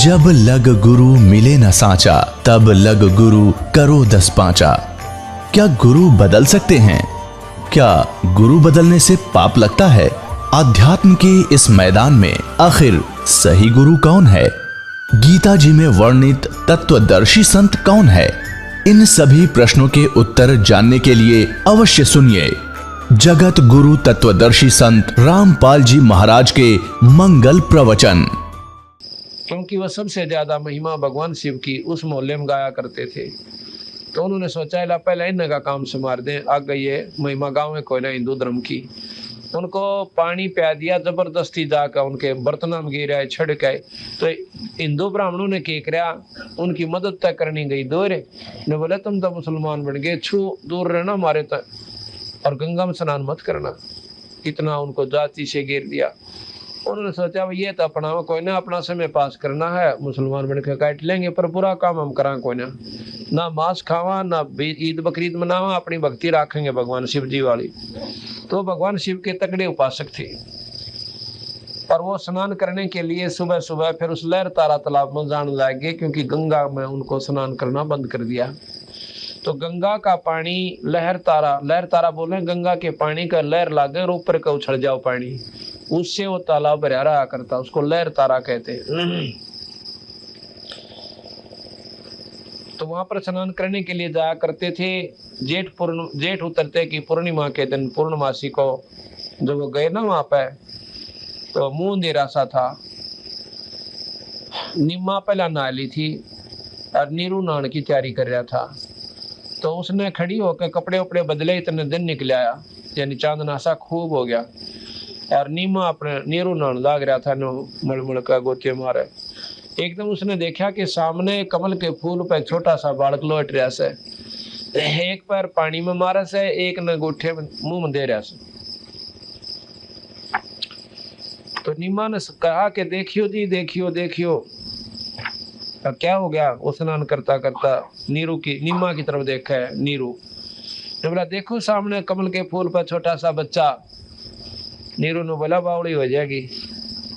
जब लग गुरु मिले न साचा, तब लग गुरु करो 10 पांचा। क्या गुरु बदल सकते हैं? क्या गुरु बदलने से पाप लगता है? आध्यात्म के इस मैदान में आखिर सही गुरु कौन है? गीता जी में वर्णित तत्वदर्शी संत कौन है? इन सभी प्रश्नों के उत्तर जानने के लिए अवश्य सुनिए जगत गुरु तत्वदर्शी संत रामपाल जी महाराज के मंगल प्रवचन। क्योंकि वह सबसे ज्यादा महिमा भगवान शिव की उस मोहल्ले में गाया करते थे, तो उन्होंने सोचा ला पहले इन्हें का काम संभार दें। आगे ये महिमा गांव में कोई ना हिंदू धर्म की, उनको पानी पिया दिया जबरदस्ती जाकर, उनके बर्तन में गिरा छड़ के। तो हिंदू ब्राह्मणों ने क्या कराया, उनकी मदद तक करनी गई दूर ने बोले तुम तो मुसलमान बन गए, छू दूर रहना हमारे तक और गंगा में स्नान मत करना। इतना उनको जाति से घेर दिया। उन्होंने सोचा भाई ये तो अपना कोई ना, अपना समय पास करना है, मुसलमान बन के काट लेंगे, पर बुरा काम हम करा कोई ना मांस खावा ना ईद बकरीद मनावा, अपनी भक्ति रखेंगे भगवान शिव जी वाली। तो भगवान शिव के तगड़े उपासक थे और वो स्नान करने के लिए सुबह सुबह फिर उस लहर तारा तालाब में जाने लग गए, क्योंकि गंगा में उनको स्नान करना बंद कर दिया। तो गंगा का पानी लहर तारा बोले, गंगा के पानी का लहर लागे और ऊपर का उछल जाओ पानी, उससे वो तालाब भरा रहा करता, उसको लहर तारा कहते हैं। तो वहां पर स्नान करने के लिए जाया करते थे। जेठ उतरते की पूर्णिमा के दिन, पूर्णमासी को जब वो गए ना वहां पे, तो मुंह अंधेरा सा था। निम्मा पहला नहा ली थी और नीरू नहाने की तैयारी कर रहा था। तो उसने खड़ी होकर कपड़े उपड़े बदले, इतने दिन निकल आया, यानी चांदनासा खूब हो गया। और नीमा अपने नीरू नहाने लाग रहा था, मलमल का गोते मारे। एकदम उसने देखा कि सामने कमल के फूल पर छोटा सा बालक लौट रहा से, एक पैर पानी में मारा से, एक न गोठे मुंह में दे रहा से। तो नीमा ने कहा कि देखियो जी, देखियो देखियो। क्या हो गया? वो स्नान करता करता नीमा की तरफ देखा है। नीरू ने बोला देखो सामने कमल के फूल पर छोटा सा बच्चा। नीरू ने बोला बावड़ी हो जाएगी,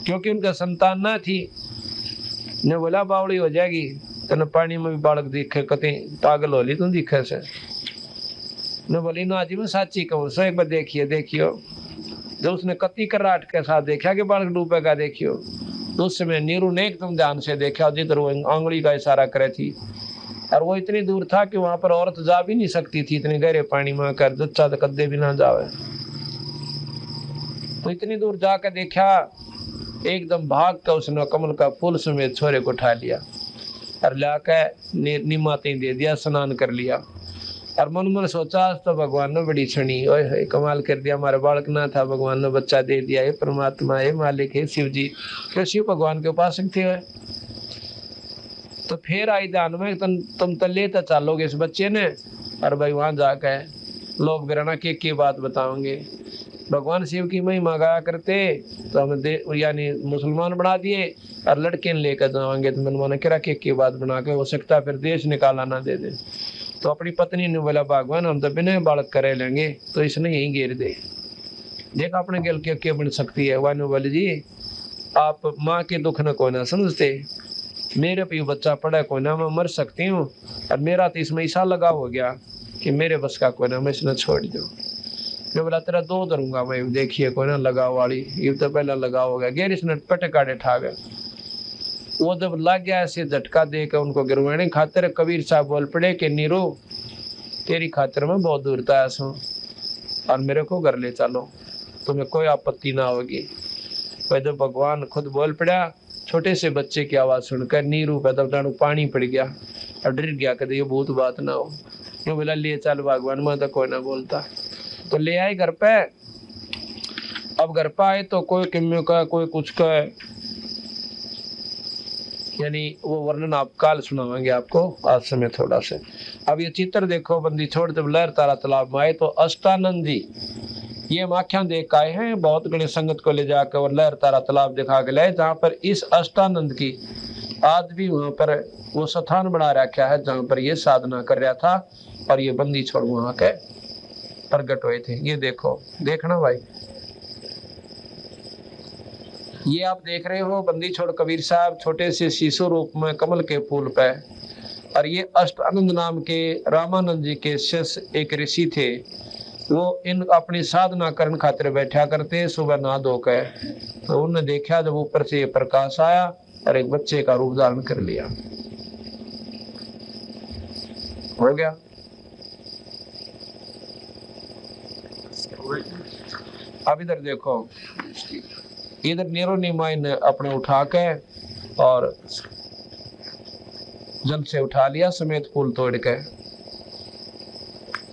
क्योंकि उनका संतान ना थी। ने बोला बावड़ी हो जाएगी, तेने पानी में भी बालक दिखे, कते पागल होली तुम दिखे से। ने बोली ना जी मैं साची कहूँ, सो एक बार देखिए देखियो। जब उसने कति कराट के साथ देखा कि बालक डूबेगा, देखियो, तो उस समय नीरू ने एकदम ध्यान से देखा, जिधर वो आंगुली का इशारा करे थी। और वो इतनी दूर था कि वहां पर औरत जा भी नहीं सकती थी, इतने गहरे पानी में कर बच्चा तो कदे भी ना जावे। तो इतनी दूर जाकर देखा, एकदम भाग कर उसने कमल का फूल समेत छोरे को उठा लिया और लाकर निमाते दे दिया, स्नान कर लिया। और मन मन सोचा तो भगवान ने बड़ी छणी, ओए कमाल कर दिया, हमारा बालक ना था, भगवान ने बच्चा दे दिया। हे परमात्मा, हे मालिक, हे शिव जी। क्यों शिव भगवान के उपासक थे। तो फिर आई ध्यान में तुम तो लेता चालोगे इस बच्चे ने, और भाई वहां जाकर लोग बिराना की बात बताओगे। भगवान शिव की महिमा गाया करते, तो हम यानी मुसलमान बना दिए और लड़के ने लेकर जाएंगे, तो मैंने करा की बात बना के, हो सकता है फिर देश निकाला ना दे दे। तो अपनी पत्नी ने बोला भगवान हम तो बिना बालक करे लेंगे, तो इसने यही घेर दे, देख अपने गेल क्या बन सकती है। वानु बोले जी आप माँ के दुख न कोई ना समझते, मेरे पे बच्चा पड़ा कोई ना, मैं मर सकती हूँ, और मेरा तो इसमें ऐसा लगाव हो गया कि मेरे बस का कोई ना, मैं इसने छोड़ दो। मैं बोला तेरा दो धरूंगा मैं, देखिए कोई ना लगाव वाली, ये तो पहला लगाव हो गया। गैर इसने पटकाड़े ठा गए। वो जब लग गया ऐसे झटका देकर उनको गिरवाने खातिर, कबीर साहब बोल पड़े कि नीरू तेरी खातिर मैं बहुत दूर तक आया हूँ और मेरे को घर ले चलो, तुम्हें कोई आपत्ति ना होगी। वह जब भगवान खुद बोल पड़ा, छोटे से बच्चे की आवाज सुनकर नीरू पे तब पानी पड़ गया और डर गया, कहते ये बहुत बात ना हो। यूँ बोला ले चल भगवान, मैं तो कोई ना बोलता। तो ले आए घर पे। अब घर पे आए तो कोई किम्यों का, कोई कुछ का, यानी वो वर्णन आप काल सुनाएंगे आपको, आज समय थोड़ा से। अब ये चित्र देखो, बंदी छोड़ जब लहर तारा तालाब में आए तो अष्टानंद जी ये आख्या देख आए हैं, बहुत गणे संगत को ले जाकर और लहर तारा तालाब दिखा के लाए, जहाँ पर इस अष्टानंद की आज भी वहां पर वो स्थान बना रखा है जहाँ पर ये साधना कर रहा था, और ये बंदी छोड़ वहां के प्रकट हुए थे। ये देखो, देखना भाई, ये आप देख रहे हो बंदी छोड़ कबीर साहब छोटे से शीशु रूप में कमल के फूल पे, और ये अष्ट आनंद नाम के रामानंद जी के शिष्य एक ऋषि थे। वो इन अपनी साधना करने खातिर बैठा करते सुबह नहा धोकर। तो उन्होंने देखा जब ऊपर से प्रकाश आया और एक बच्चे का रूप धारण कर लिया। हो गया। अब इधर देखो, इधर नीरो नीमाई ने अपने उठा के और जल से उठा लिया समेत फूल तोड़ के,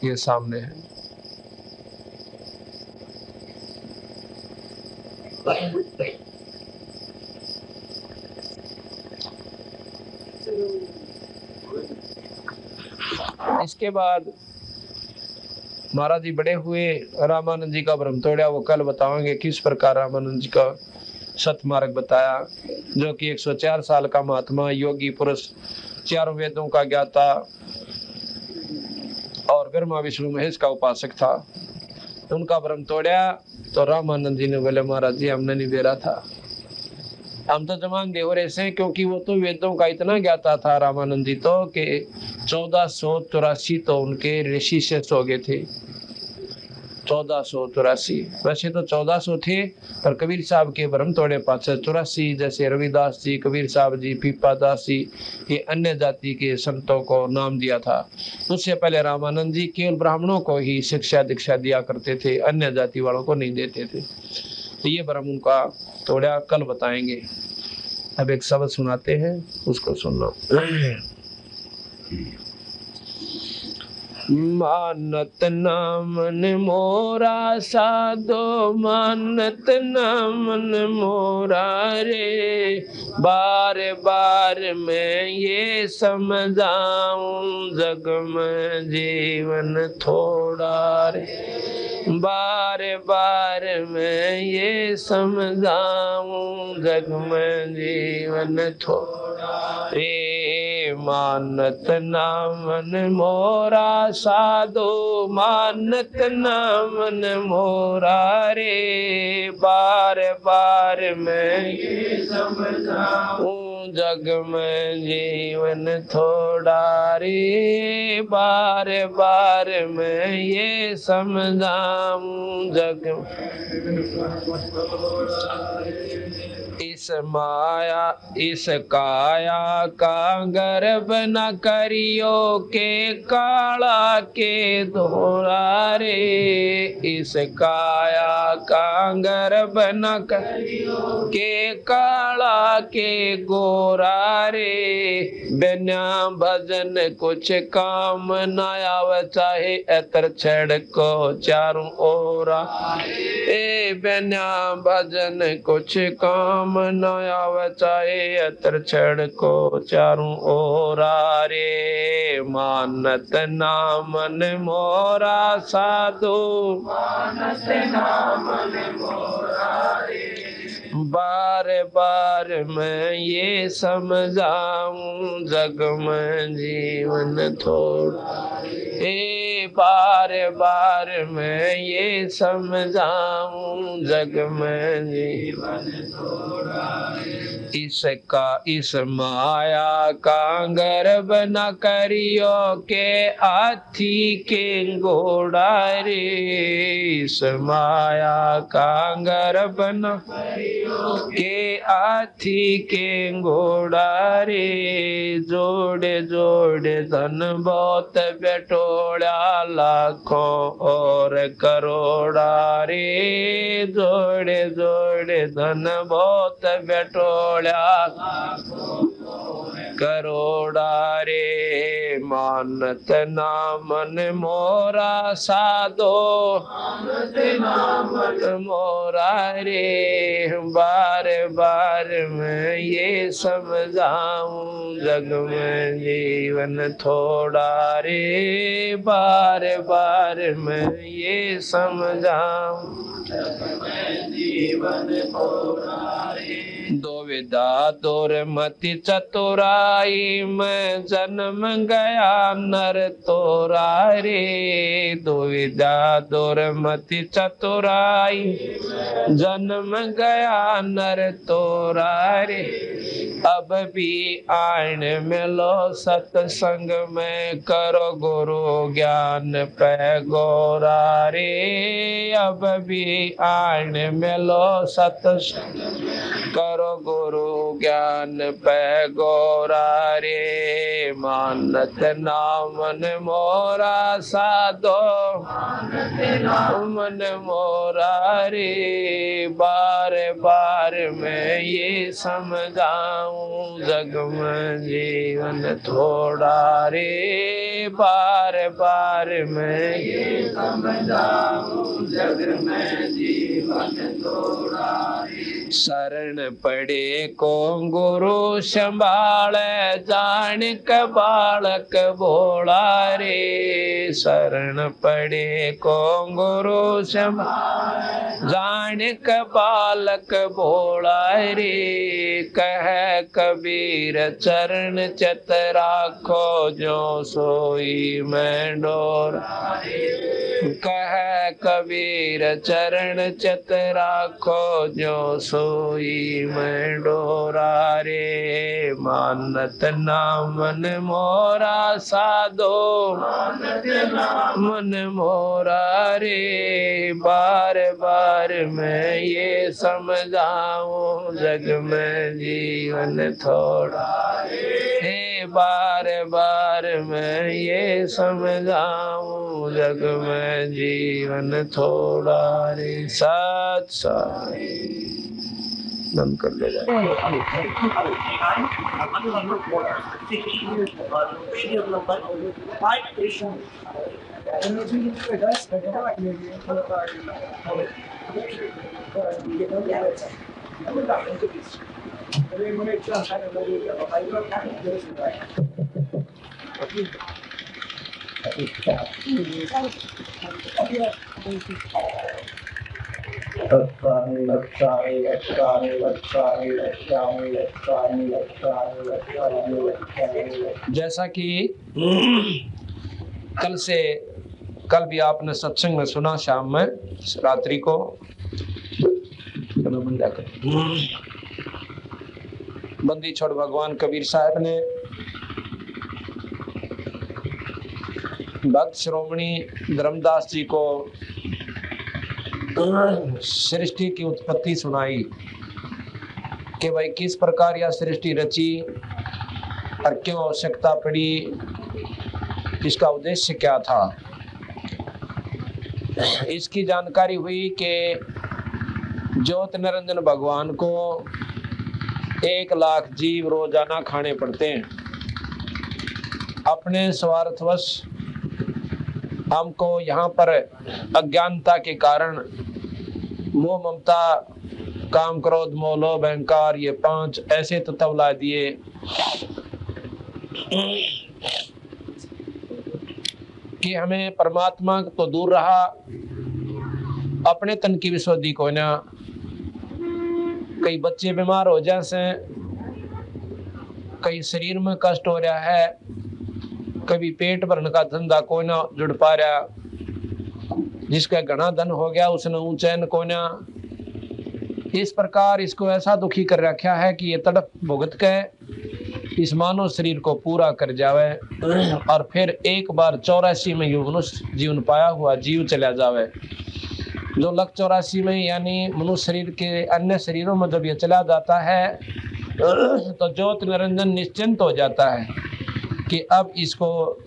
ये सामने है। इसके बाद महाराज जी बड़े हुए, रामानंद जी का भ्रम तोड़ा, वो कल बताएंगे किस प्रकार रामानंद जी का सतमार्ग बताया, जो कि 104 साल का महात्मा योगी पुरुष, चारों वेदों का ज्ञाता और ब्रह्मा विष्णु महेश का उपासक था। उनका भ्रम तोड़ा तो रामानंद जी ने बोले महाराज जी हमने नहीं बेरा था, हम तो जमान दे रहे से, क्योंकि वो तो वेदों का इतना ज्ञाता था रामानंद जी तो कि 1484 तो उनके ऋषि शिष्य हो गए थे। 1484, वैसे तो 1400 थे पर कबीर साहब के भ्रम तोड़े पाछे 84, जैसे रविदास जी, कबीर साहब जी, पीपादास जी, ये अन्य जाति के संतों को नाम दिया था। उससे पहले रामानंद जी केवल ब्राह्मणों को ही शिक्षा दीक्षा दिया करते थे, अन्य जाति वालों को नहीं देते थे। तो ये भ्रम उनका तोड़ा, कल बताएंगे। अब एक शब्द सुनाते हैं, उसको सुन लो। मानत नामन मोरा साधो, मानत नामन मोरा रे, बार बार मैं ये समझाऊं जग में जीवन थोड़ा रे, बार बार मैं ये समझाऊं जग में जीवन थोड़ा रे, मानत नामन मोरा साधो, मानत नामन मोरा रे, बार बार मैं ये समझाऊं जग में जीवन थोड़ा रे, बार बार मैं ये समझाऊं जग। इस माया इस काया का गर्भ न करियो के काला के धोरा रे, इस काया का गर्भ न करियो के काला के गोरा रे, बिना भजन कुछ काम न आवे चाहे एतर छेड़ को चारों ओरा, ए बिना भजन कुछ काम न आवे चाहे अतर छड़ को चारों ओरा रे, मानत नामन मोरा साधु, मानत नामन मोरा रे, बार बार मैं ये समझाऊं जग में जीवन थोड़ा रे, बार बार मैं ये समझाऊं जग में जीवन थोड़ा रे, इसका इस माया का गर्भ न करियो के हाथी के घोड़ा रे, इस माया का गर्भ न करियो के हाथी के घोड़ा रे, जोड़े जोड़े धन बहुत बेटोड़ा लाखों और करोड़ा रे, जोड़े जोड़े धन बहुत बेटोड़ा करोड़ा रे, मानत नामन मोरा साधो, मानत नामन मोरा रे, बार बार मैं ये समझाऊं जग में जीवन थोड़ा रे, बार बार मैं ये समझाऊं जग में जीवन थोड़ा रे। दो विदा दुर्मति चतुराई में जन्म गया नर तोरा रे। दुविधा दुर्मति चतुराई जन्म गया नर तोरा रे। अब भी आन मिलो सत्संग में करो गुरु ज्ञान पे गोरा रे। अब भी आन मिलो सत्संग करो गुरु ज्ञान पे गोरा रे। मानत नामन मोरा साधो मन मोरा रे। बार बार मैं ये समझाऊं जग में जीवन थोड़ा रे। बार बार मैं ये समझाऊं जग में जीवन थोड़ा रे। शरण पड़े को गुरु संभाले जान के बालक भोला रे। शरण पड़े को गुरु संभाले जान के बालक भोला रे। कह कबीर चरण चित राखो जो सोई मैं डोरा रे। कह कबीर चरण चित राखो जो सोई मैं डोरा रे। मानत नामन मोरा साधो मन मोरा रे। बार बार मैं ये समझाऊं जग में जीवन थोड़ा रे। बार बार मैं ये समझाऊं जग में जीवन थोड़ा रे। सत साई बंद कर ले जाए। जैसा कि कल भी आपने सत्संग में सुना, शाम में रात्रि को बंदी छोड़ भगवान कबीर साहब ने भक्त श्रोमणी धर्मदास जी को सृष्टि की उत्पत्ति सुनाई कि भाई किस प्रकार यह सृष्टि रची और क्यों आवश्यकता पड़ी, इसका उद्देश्य क्या था। इसकी जानकारी हुई कि ज्योत निरंजन भगवान को 1 लाख जीव रोजाना खाने पड़ते हैं। अपने स्वार्थवश हमको यहाँ पर अज्ञानता के कारण मोह ममता काम क्रोध मोह लोभ अहंकार ये 5 ऐसे तत्व ला दिए कि हमें परमात्मा तो दूर रहा, अपने तन की विशुद्धि को ना। कई बच्चे बीमार हो जैसे, कई शरीर में कष्ट हो रहा है, कभी पेट भरने का धंधा को ना जुड़ पा रहा। जिसका घना धन हो गया उसने ऊंचैन को ना। इस प्रकार इसको ऐसा दुखी कर रखा है कि ये तड़प भुगत के इस मानव शरीर को पूरा कर जावे और फिर एक बार 84 में मनुष्य जीवन पाया हुआ जीव चला जावे। जो लक 84 में यानी मनुष्य शरीर के अन्य शरीरों में जब ये चला जाता है तो ज्योत निरंजन निश्चिंत हो जाता है कि अब इसको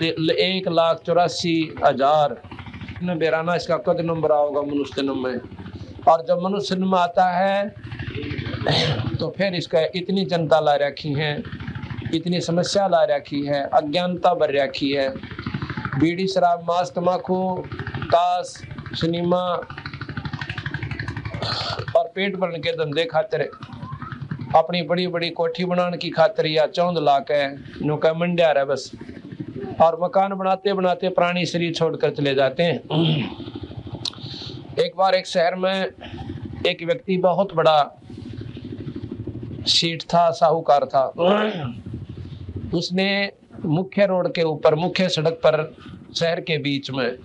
1,84,000 बेराना इसका कद नंबर आओगा मनुष्य जन्म में। और जब मनुष्य जन्म आता है तो फिर इसका इतनी चिंता ला रखी है, इतनी समस्या ला रखी है, अज्ञानता भर रखी है। बीड़ी शराब मांस तम्बाकू ताश सिनेमा और पेट भरने के धंधे खातिर अपनी बड़ी बड़ी कोठी बनाने की खातिर या चौंध ला के नौका मंडिया रहा बस। और मकान बनाते बनाते प्राणी शरीर छोड़कर चले जाते हैं। एक बार एक शहर में एक व्यक्ति बहुत बड़ा सेठ था, साहूकार था। उसने मुख्य रोड के ऊपर, मुख्य सड़क पर, शहर के बीच में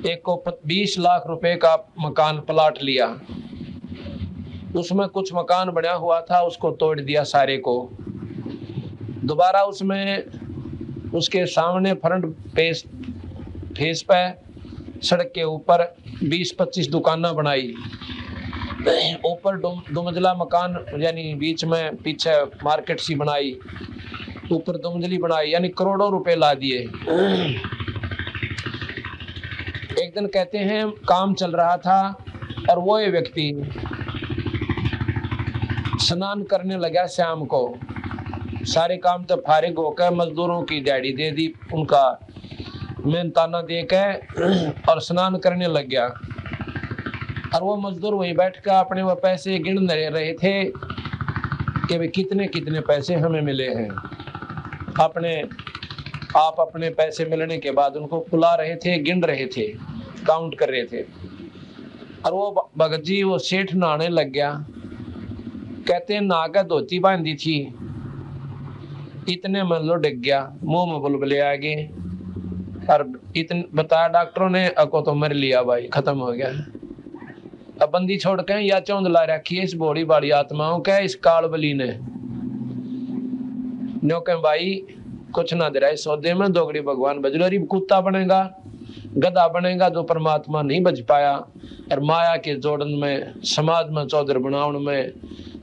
एक को 20 लाख रुपए का मकान प्लाट लिया। उसमें कुछ मकान बना हुआ था, उसको तोड़ दिया सारे को। दोबारा उसमें उसके सामने फ्रंट फेस पे सड़क के ऊपर 20-25 दुकानें बनाई। ऊपर दो मंजिला मकान, यानी बीच में पीछे मार्केट सी बनाई, ऊपर 2 मंजिली बनाई, यानी करोड़ों रुपए ला दिए। एक दिन कहते हैं काम चल रहा था और वो ये व्यक्ति स्नान करने लगा शाम को। सारे काम तो फारिग होकर मजदूरों की दिहाड़ी दे दी, उनका मेहनताना दे के, और स्नान करने लग गया। और वो मजदूर वहीं बैठ कर अपने वो पैसे गिन रहे थे कि भाई कितने कितने पैसे हमें मिले हैं। आप अपने पैसे मिलने के बाद उनको बुला रहे थे, गिन रहे थे, काउंट कर रहे थे। और वो भगत जी, वो सेठ नहाने लग गया। कहते हैं नहा कर धोती बांधी थी, इतने में लो डिग गया, मुंह में बुलबुले आ गए। और इतने बताया डॉक्टरों ने, अको तो मर लिया भाई, खत्म हो गया। अब बंदी छोड़ के या चौंध ला रखी है इस बड़ी बड़ी आत्माओं के, इस काल बली ने न्यो के भाई कुछ ना दे रहा है सौदे में। दोगड़ी भगवान बजलोरी कुत्ता बनेगा, गधा बनेगा जो परमात्मा नहीं बच पाया। और माया के जोड़न में, समाज में चौधर बनावन में,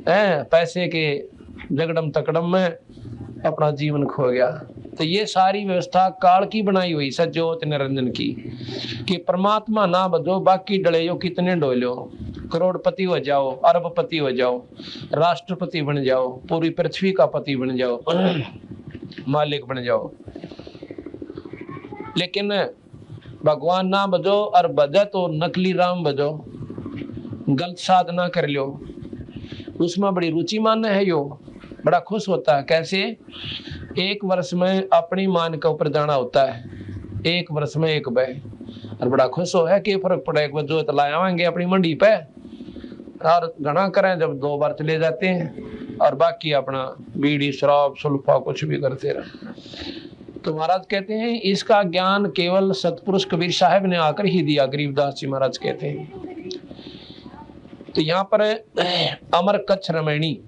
पैसे के जगड़म तकड़म में अपना जीवन खो गया। तो ये सारी व्यवस्था काल की बनाई हुई सज्जोत निरंजन की, कि परमात्मा ना बजो, बाकी डले हो कितने डोलो, करोड़पति हो जाओ, अरबपति हो जाओ, राष्ट्रपति बन जाओ, पूरी पृथ्वी का पति बन जाओ, मालिक बन जाओ, लेकिन भगवान ना बजो और बजे तो नकली राम बजो, गलत साधना कर लो, उसमें बड़ी रुचि मानना है। यो बड़ा खुश होता है। कैसे? 1 वर्ष में अपनी मान के ऊपर जाना होता है, 1 वर्ष में 1 बार, और बड़ा खुश हो है कि फर्क पड़ेगा जो तो लाए आएंगे अपनी मंडी पे, और घना करें जब 2 बार चले जाते हैं, और बाकी अपना बीड़ी शराब सुल्फा कुछ भी करते रहे। तो महाराज कहते हैं इसका ज्ञान केवल सतपुरुष कबीर साहब ने आकर ही दिया, गरीबदास जी महाराज कहते हैं। तो यहाँ पर अमर कच्छ रमैणी,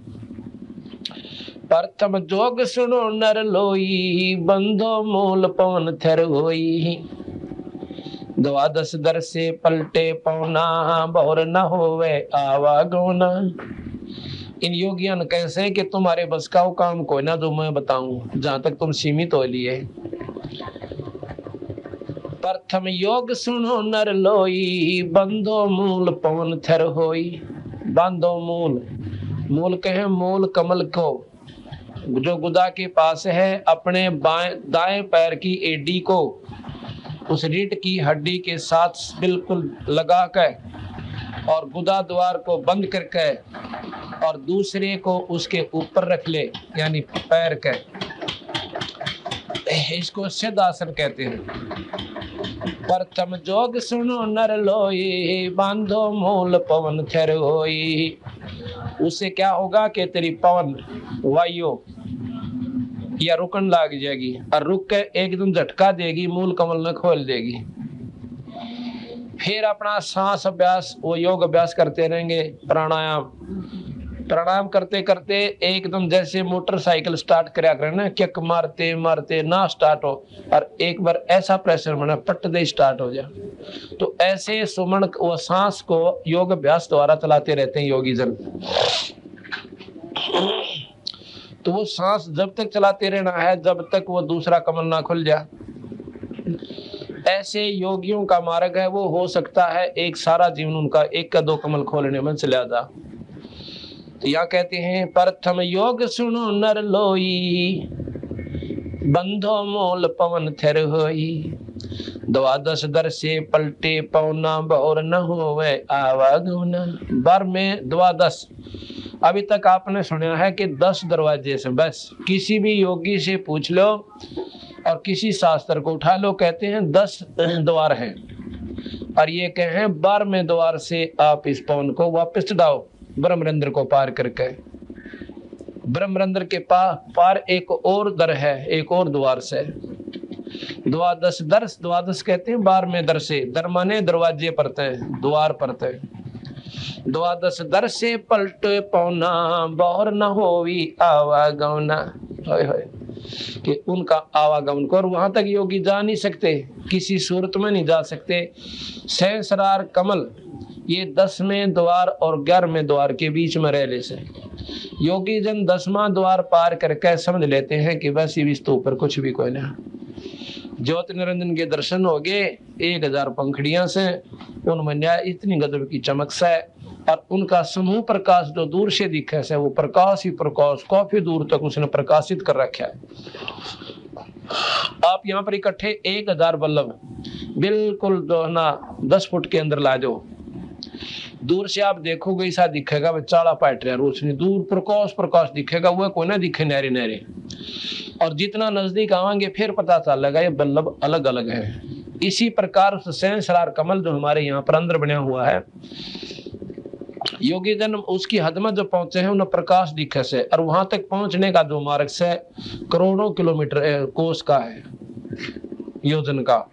प्रथम जोग सुनो नर लोई, बंधो मूल पवन थर होई, 12 दर से पलटे पौना, बहुर न होवे आवागोना। इन योगियों ने कैसे कि तुम्हारे बस का काम कोई ना जो मैं बताऊं, जहां तक तुम सीमित हो लिए। प्रथम योग सुनो नर लोई, बंधो मूल पवन थर होई। बांधो मूल, मूल कहे मूल कमल को, जो गुदा के पास है, अपने दाएं पैर की एडी को उस रीढ़ की हड्डी के साथ बिल्कुल लगा कर, और गुदा द्वार को बंद करके, और दूसरे को उसके ऊपर रख ले, यानी पैर के, इसको सिद्धासन कहते हैं। प्रथम जोग सुनो नर लोई, बांधो मूल पवन थर होई। उससे क्या होगा कि तेरी पवन वायु या रुकन लग जाएगी, और रुक के एकदम झटका देगी, मूल कमल न खोल देगी। फिर अपना सांस अभ्यास, वो योग अभ्यास करते रहेंगे, प्राणायाम करते करते एकदम जैसे मोटरसाइकिल स्टार्ट करया करें ना, किक मारते मारते ना स्टार्ट हो, और एक बार ऐसा प्रेशर बना पट दे स्टार्ट हो जाए। तो ऐसे सुमन वो सांस को योग अभ्यास द्वारा चलाते रहते हैं योगी जन। तो वो सांस जब तक चलाते रहना है जब तक वो दूसरा कमल ना खुल जाए। ऐसे योगियों का मार्ग है, वो हो सकता है एक सारा जीवन उनका 1 का 2 कमल खोलने में चला जा। तो यहाँ कहते हैं प्रथम योग सुनो नर लोई, बंधो मूल पवन थर होई, 12 दर से पलटे पौना, बहुर न होवे आवागुना। बार में 12, अभी तक आपने सुना है कि 10 दरवाजे से, बस किसी भी योगी से पूछ लो और किसी शास्त्र को उठा लो, कहते हैं 10 द्वार हैं, और ये कहें 12वें द्वार से आप इस पवन को वापस चढ़ाओ, ब्रह्मरंध्र को पार करके। ब्रह्मरंध्र के पार एक और दर है, एक और द्वार से। द्वादश दर्श, द्वादश कहते हैं 12वें दर से, दर माने दरवाजे पड़ते हैं, द्वार पड़ते हैं। द्वादश दर से पलटे पौना, बहुर न होवी आवागमना। कि उनका आवागमन को, और वहां तक योगी जा नहीं सकते, किसी सूरत में नहीं जा सकते। सहस्रार कमल, ये 10वें द्वार और 11वें द्वार के बीच में रहने से योगी जन 10वां द्वार पार करके समझ लेते हैं कि बस इस तो ऊपर कुछ भी कोई नहीं। ज्योति निरंजन के दर्शन हो गए 1000 पंखड़ियां से, उनमें न्याय इतनी गजब की चमक से, और उनका समूह प्रकाश जो दूर से दिखे से, वो प्रकाश ही प्रकाश काफी दूर तक उसने प्रकाशित कर रखा है। आप यहाँ पर इकट्ठे 1000 बल्लभ बिल्कुल जो है ना 10 फुट के अंदर ला जाओ, दूर से आप देखोगे ऐसा दिखेगा वह चाला पाट रहा रोशनी, दूर प्रकाश प्रकाश दिखेगा, वह कोई ना दिखे नहरे नहरे। और जितना नजदीक आवांगे फिर पता चलेगा ये बल्लभ अलग अलग है। इसी प्रकार सहस्रार कमल जो हमारे यहाँ पर अंदर बना हुआ है, योगी जन उसकी हद में जो पहुंचे हैं उन्हें प्रकाश दिखे से, और वहां तक पहुंचने का जो मार्ग से करोड़ों किलोमीटर कोस का है, योजन का,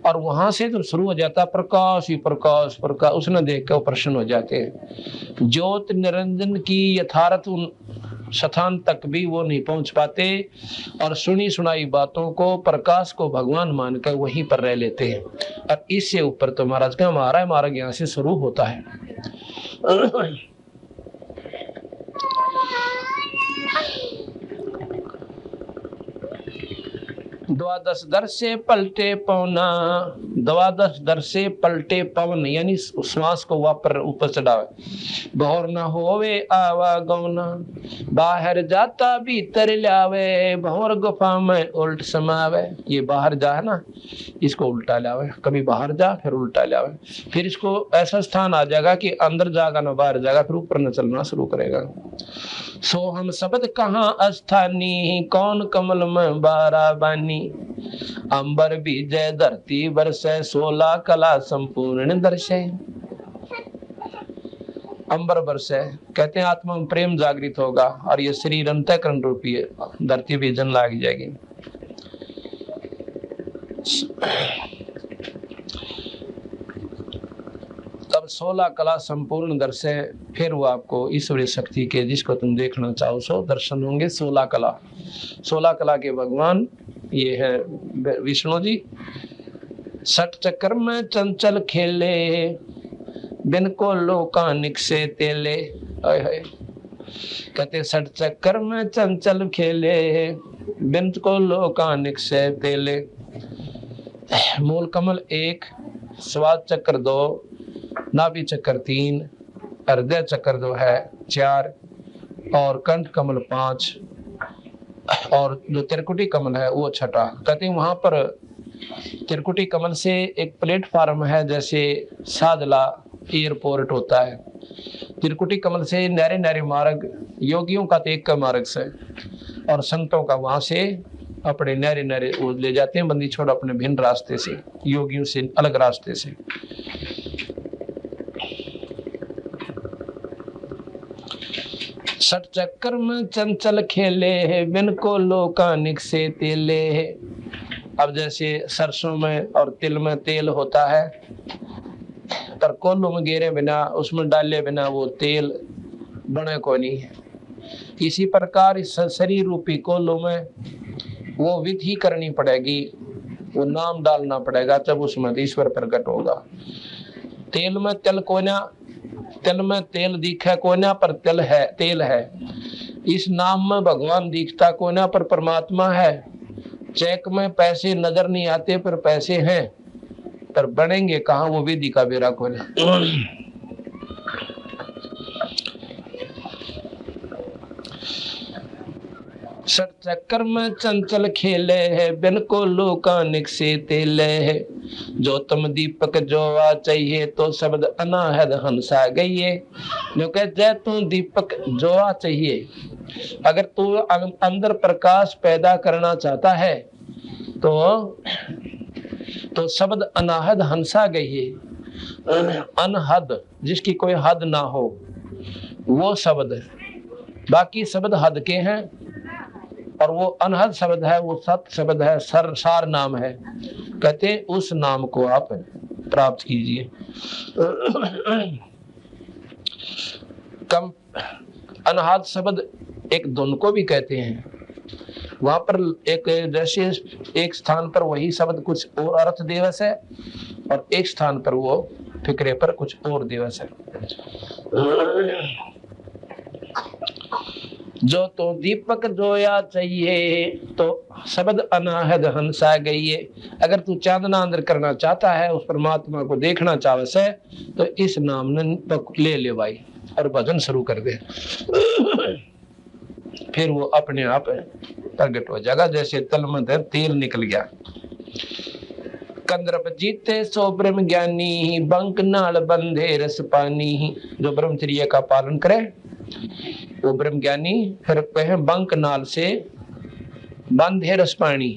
और वहां से जब शुरू हो जाता प्रकाश ही प्रकाश प्रकाश, उसने देख कर प्रसन्न हो जाते हैं। ज्योत निरंजन की यथार्थ उन स्थान तक भी वो नहीं पहुंच पाते, और सुनी सुनाई बातों को प्रकाश को भगवान मानकर वहीं पर रह लेते हैं। और इससे ऊपर तो महाराज का हमारा मार्ग यहाँ से शुरू होता है। द्वादश दर से पलटे पवना, द्वादश दर से पलटे पवन यानी श्वास को वापर ऊपर चढ़ावे। बहुर न होवे आवागमना, बाहर जाता भीतर लावे, बहुर गुफा में उल्ट समावे। ये बाहर जा है ना, इसको उल्टा लावे, कभी बाहर जा फिर उल्टा लावे, फिर इसको ऐसा स्थान आ जाएगा कि अंदर जाएगा ना बाहर जाएगा, फिर ऊपर न चलना शुरू करेगा। सो हम शब्द कहाँ अस्थानी, कौन कमल में बारा बानी, अंबर बीजय धरती बरसे, 16 कला संपूर्ण दर्शे। अंबर बरसे कहते हैं आत्मा में प्रेम जागृत होगा, और ये शरीर अंतःकरण रूपी है, धरती भी जन लाग जाएगी। तब 16 कला संपूर्ण दर्शे, फिर वो आपको ईश्वरीय शक्ति के जिसको तुम देखना चाहो सो दर्शन होंगे। 16 कला, 16 कला के भगवान ये है विष्णु जी। 60 चक्कर में चंचल खेले, बिन को लोकानिक से तेले। कहते 60 चक्कर में चंचल खेले, बिन को लोकानिक से तेले। मूल कमल 1, स्वाद चक्र 2, नाभि चक्र 3, हृदय चक्र जो है 4, और कंठ कमल 5, और जो त्रिकुटी कमल है वो 6। कहते हैं वहां पर त्रिकुटी कमल से एक प्लेटफार्म है, जैसे सादला एयरपोर्ट होता है। त्रिकुटी कमल से नहरे नहरे मार्ग, योगियों का तो एक का मार्ग से, और संतों का वहां से अपने नहरे नहरे वो ले जाते हैं, बंदी छोड़ अपने भिन्न रास्ते से, योगियों से अलग रास्ते से। सट चक्कर में चंचल खेले, बिन को लोकानिक से तेले। अब जैसे सरसों में और तिल में तेल होता है, पर कोल्हू में गेरे बिना, उसमें डाले बिना वो तेल बने को नहीं है। इसी प्रकार इस शरीर रूपी कोल्हू में वो विधि करनी पड़ेगी, वो नाम डालना पड़ेगा, तब उसमें ईश्वर प्रकट होगा। तेल में तिल कोना, तिल में तेल दिखे कोना पर तिल है, तेल है। इस नाम में भगवान दिखता कोना पर परमात्मा है। चेक में पैसे नजर नहीं आते पर पैसे हैं, पर बनेंगे कहाँ, वो विधि का बेरा कोना। सट चक्कर में चंचल खेले है, बिन को लोकानिक से तेले है। जो तुम दीपक जोवा चाहिए, तो शब्द अनाहद हंसा गई है। जो कहते तू दीपक जोवा चाहिए, अगर तू अंदर प्रकाश पैदा करना चाहता है तो शब्द अनाहद हंसा गई है। अनहद जिसकी कोई हद ना हो, वो शब्द बाकी शब्द हद के हैं, और वो अनहद शब्द है, वो सत शब्द है, सार नाम है। कहते हैं उस नाम को आप प्राप्त कीजिए। कम अनहद शब्द एक धुन को भी कहते हैं। वहां पर एक जैसे एक स्थान पर वही शब्द कुछ और अर्थ दिवस है, और एक स्थान पर वो फिक्रे पर कुछ और दिवस है। जो तो दीपक जोया चाहिए, तो शब्द अनाहद हंसा गई है। अगर तू चांदना अंदर करना चाहता है, उस परमात्मा को देखना चाहस है, तो इस नाम ने ले ले भाई और भजन शुरू कर दे। फिर वो अपने आप प्रकट हो जाएगा, जैसे तल में तेल निकल गया। कंद्रप जीते सो ब्रह्म ज्ञानी, बंक नाल बंधे रस पानी। जो ब्रह्मचर्य का पालन करे वो ब्रह्म ज्ञानी। फिर कहे बंक नाल से बंधे रस पानी।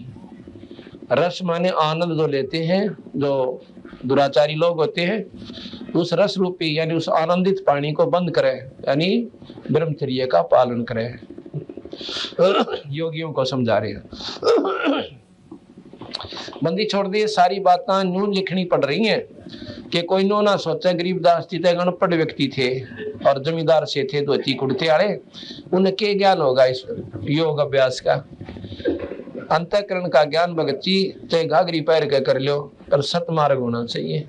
रस माने आनंद जो लेते हैं, जो दुराचारी लोग होते हैं, उस रस रूपी यानी उस आनंदित पानी को बंद करे, यानी ब्रह्मचर्य का पालन करे। योगियों को समझा रहे हैं। बंदी छोड़ दी, सारी बातें न्यून लिखनी पड़ रही हैं कि कोई नो ना सोचे। गरीबदास जी थे अनपढ़ व्यक्ति थे और जमींदार से थे, धोती कुर्ते वाले। उनके ज्ञान होगा इस योग अभ्यास का, अंतःकरण का ज्ञान। भगती चाहे घाघरी पैर के कर लो, पर सतमार्ग होना चाहिए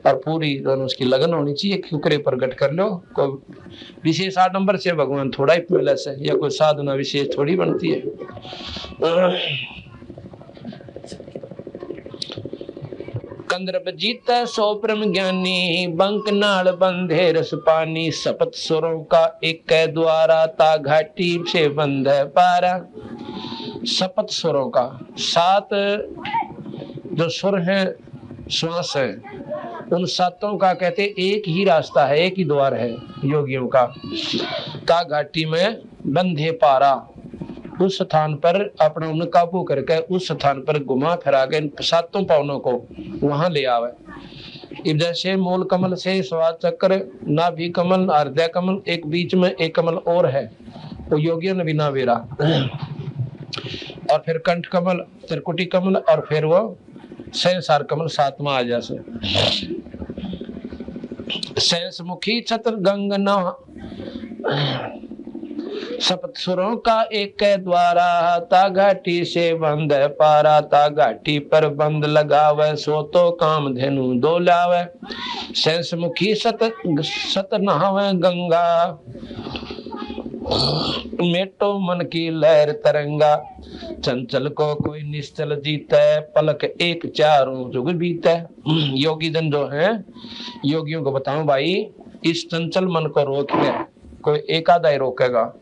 और पूरी उसकी लगन होनी चाहिए। कुकरे प्रकट कर लो। कोई विशेष आडंबर से भगवान थोड़ा ही प्लस है, या कोई साधना विशेष थोड़ी बनती है। कंद्रप जीता सो ब्रह्म ज्ञानी, बंक नाल बंधे रस पानी। सपत सुरों का एक द्वारा, ता घाटी से बंध है पारा। सपत सुरों का, 7 जो सुर हैं, श्वास है, उन 7 का कहते एक ही रास्ता है, एक ही द्वार है योगियों का। ता घाटी में बंधे पारा, उस स्थान पर अपना उन्हें काबू करके उस स्थान पर घुमा फिरा के 7 पावनों को वहां ले आवे। इब जैसे मूल कमल से स्वाद चक्र, नाभि कमल, हृदय कमल, एक बीच में एक कमल और है, वो योगियों ने भी ना वेरा। और फिर कंठ कमल, त्रिकुटी कमल, और फिर वो सहसार कमल 7वां आ जैसे। सहस मुखी छत्र गंगना, सप्त सुरों का एक द्वारा। ता घाटी से बंद पारा, ता घाटी पर बंद लगावे। सो तो काम धेनु डोलावे। सहस मुखी सत नहावे गंगा। मेटो मन की लहर तरंगा। चंचल को कोई निश्चल जीता है, पलक एक चारों जुग बीता है। योगी जन जो है, योगियों को बताऊं भाई, इस चंचल मन को रोक ले, कोई एक आधा ही रोकेगा।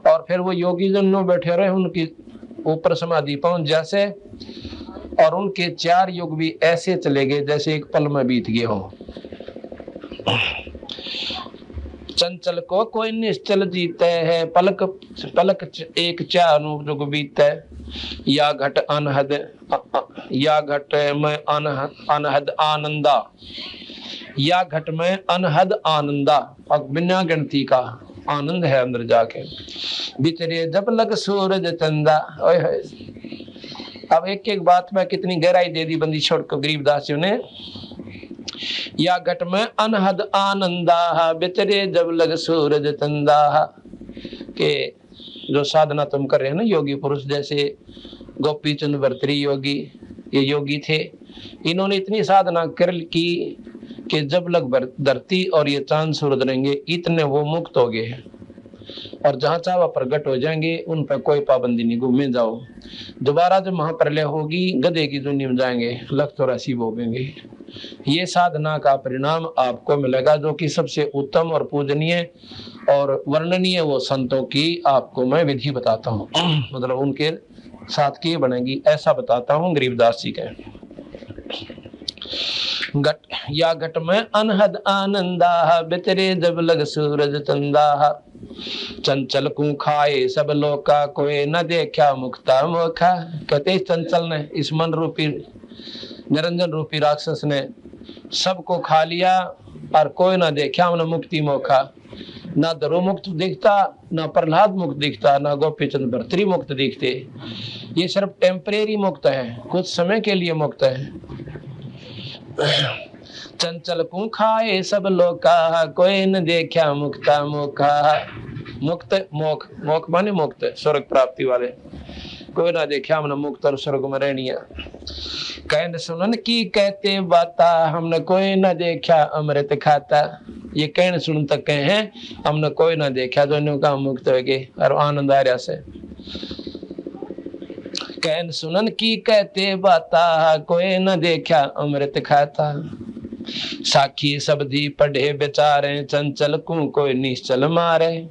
और फिर वो योगी जन नो बैठे रहे, उनकी ऊपर समाधि पहुंच जैसे, और उनके 4 युग भी ऐसे चले गए जैसे एक पल में बीत गए हो। चंचल को कोई निश्चल जीते है, पलक पलक एक चारों जुग बीते। या घट अनहद, या घट में अनहद आनंदा। या घट में अनहद आनंदा, और बिना गिनती का आनंद है अंदर जाके। बिचरे जब लग सूरज चंदा। ओए होए, अब एक एक बात में कितनी गहराई दे दी बंदी छोड़ को गरीबदासियों ने। या घट में अनहद आनंदा, बिचरे जब लग सूरज चंदा। के जो साधना तुम कर रहे हैं ना योगी पुरुष, जैसे गोपी चंद भर्तृ योगी, ये योगी थे। इन्होंने इतनी साधना कर की कि जब लग धरती और ये चांद सूरज रहेंगे, इतने वो मुक्त हो गए, और जहां चाह प्रकट हो जाएंगे, उन पर कोई पाबंदी नहीं। घूमे जाओ, दोबारा जब महाप्रलय होगी गधे की दुनिया में जाएंगे, 184 भोगेंगे। ये साधना का परिणाम आपको मिलेगा, जो कि सबसे उत्तम और पूजनीय और वर्णनीय वो संतों की आपको मैं विधि बताता हूँ। मतलब उनके साथ की बनेगी ऐसा बताता हूँ गरीबदास जी के। घट या घट में अनहद आनंदा, बितरे जब लग सूरज चंदा। चंचल को खाए सब लोका, कोई न देखा मुक्ता मोखा। कहते चंचल ने, इस मन रूपी निरंजन रूपी राक्षस ने सबको खा लिया, और कोई ना देखा उन्हें मुक्ति मोखा। ना धरो मुक्त दिखता, ना प्रहलाद मुक्त दिखता, ना गोपीचंद भर्तृ मुक्त दिखते। ये सिर्फ टेम्परेरी मुक्त है, कुछ समय के लिए मुक्त है। चंचल को खाए सब लोका, कोई न देखा मुक्ता मुखा। मुक्त मोख, मोख माने मुक्त, स्वर्ग प्राप्ति वाले। कोई ना देखा हमने मुक्त और स्वर्ग में रहनिया। कहन सुनन की कहते बाता, हमने कोई न देखा अमृत खाता। ये कहन सुन तक कहे हैं, हमने कोई ना देखा दोनों का मुक्त हो गए और आनंद आ रहा से। कहन सुनन की कहते बाता, कोई न देखा अमृत खाता। साखी शब्दी पढ़े बेचारे, चंचल को कोई निश्चल मारे।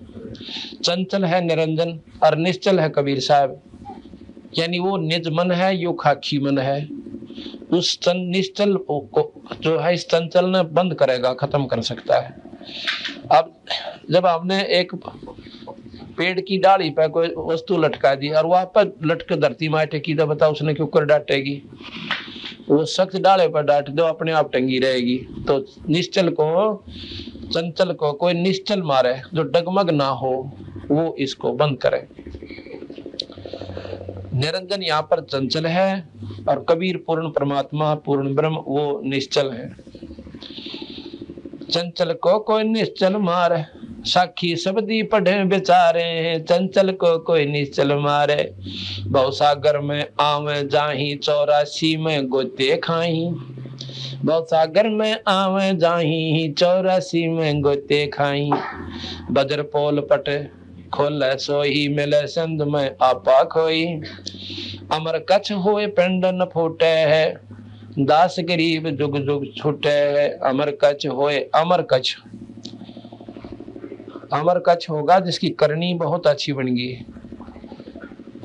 चंचल है निरंजन और निश्चल है कबीर साहब, यानी वो निज मन है, यो खाकी मन है। उस निश्चल को जो है इस चंचल ने बंद करेगा, खत्म कर सकता है। अब जब आपने एक पेड़ की डाली पर कोई वस्तु लटका दी और वहां पर लटक धरती में टेकी, तो बताओ उसने क्यों कर डांटेगी? वो सख्त डाले पर डांट दो, अपने आप टंगी रहेगी। तो निश्चल को, चंचल को कोई निश्चल मारे जो डगमग ना हो, वो इसको बंद करे। निरंजन यहाँ पर चंचल है और कबीर पूर्ण परमात्मा पूर्ण ब्रह्म वो निश्चल है। चंचल को कोई निश्चल मारे, साखी शब्दी पढ़े बेचारे, चंचल को कोई निश्चल मारे। भवसागर में आवे जाही, 84 में गोते खाही। भवसागर में आवे जाही, 84 में गोते खाई। बजर पोल पट खोल सोही, मिले संध में आपा खोई। अमर कच्छ होए पिंड न फूटे है, दास गरीब जुग जुग छूटे है। अमर कच्छ होए, अमर कच्छ, अमर कच्छ होगा जिसकी करनी बहुत अच्छी बन गई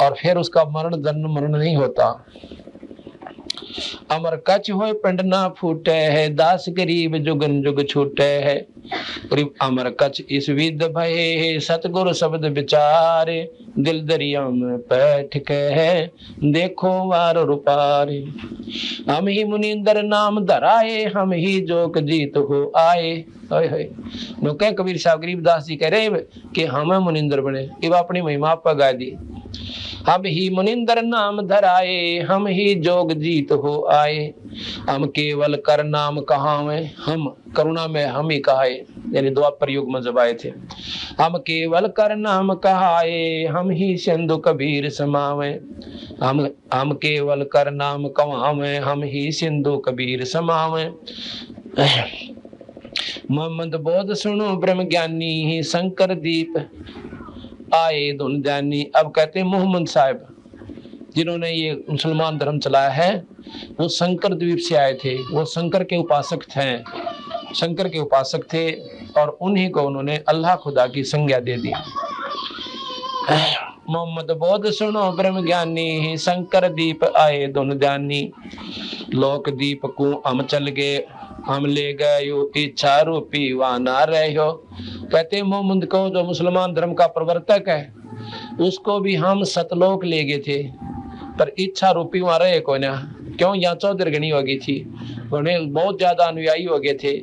और फिर उसका मरण जन्म मरण नहीं होता। अमर कच्छ होए पिंड ना फूटे है, दास गरीब जुगन जुग छूटे है। अमर कच्छ इस विद भये, सतगुरु शब्द विचारे। दिल दरिया में बैठ के है, देखो वार रूपारे। हम ही मुनिंदर नाम धराए, हम ही जोक जीत हो आए। कह कबीर साहब गरीबदास जी कह रहे कि हम मुनिंदर बने, इब अपनी महिमा पर गा दी। हम ही मुनिंदर नाम धराए, हम ही जोग जीत हो आए। हम केवल कर नाम कहावे, हम करुणा में हम ही कहाए, यानी द्वापर युग में जब आए थे। हम केवल कर नाम कहाए, हम ही सिंधु कबीर समावे। हम केवल कर नाम कहावे, हम ही सिंधु कबीर समावे। मोहम्मद बोध सुनो ब्रह्म ज्ञानी, शंकर दीप आए धुन जानी। अब कहते हैं मोहम्मद साहब जिन्होंने ये मुसलमान धर्म चलाया है, वो शंकर द्वीप से आए थे। वो शंकर के उपासक थे, शंकर के उपासक थे और उन्हीं को उन्होंने अल्लाह खुदा की संज्ञा दे दी। मोहम्मद बोध सुनो ब्रह्म ज्ञानी, शंकर दीप आए धुन जानी। लोक दीप को हम चल गए, हम ले गए इच्छा रूपी वहां ना रहो। कहते मोहम्मद को जो मुसलमान धर्म का प्रवर्तक है, उसको भी हम सतलोक ले गए थे, पर इच्छा रूपी वहां रहे को ना। क्यों? यहाँ चौधरगनी हो गई थी, उन्हें बहुत ज्यादा अनुयायी हो गए थे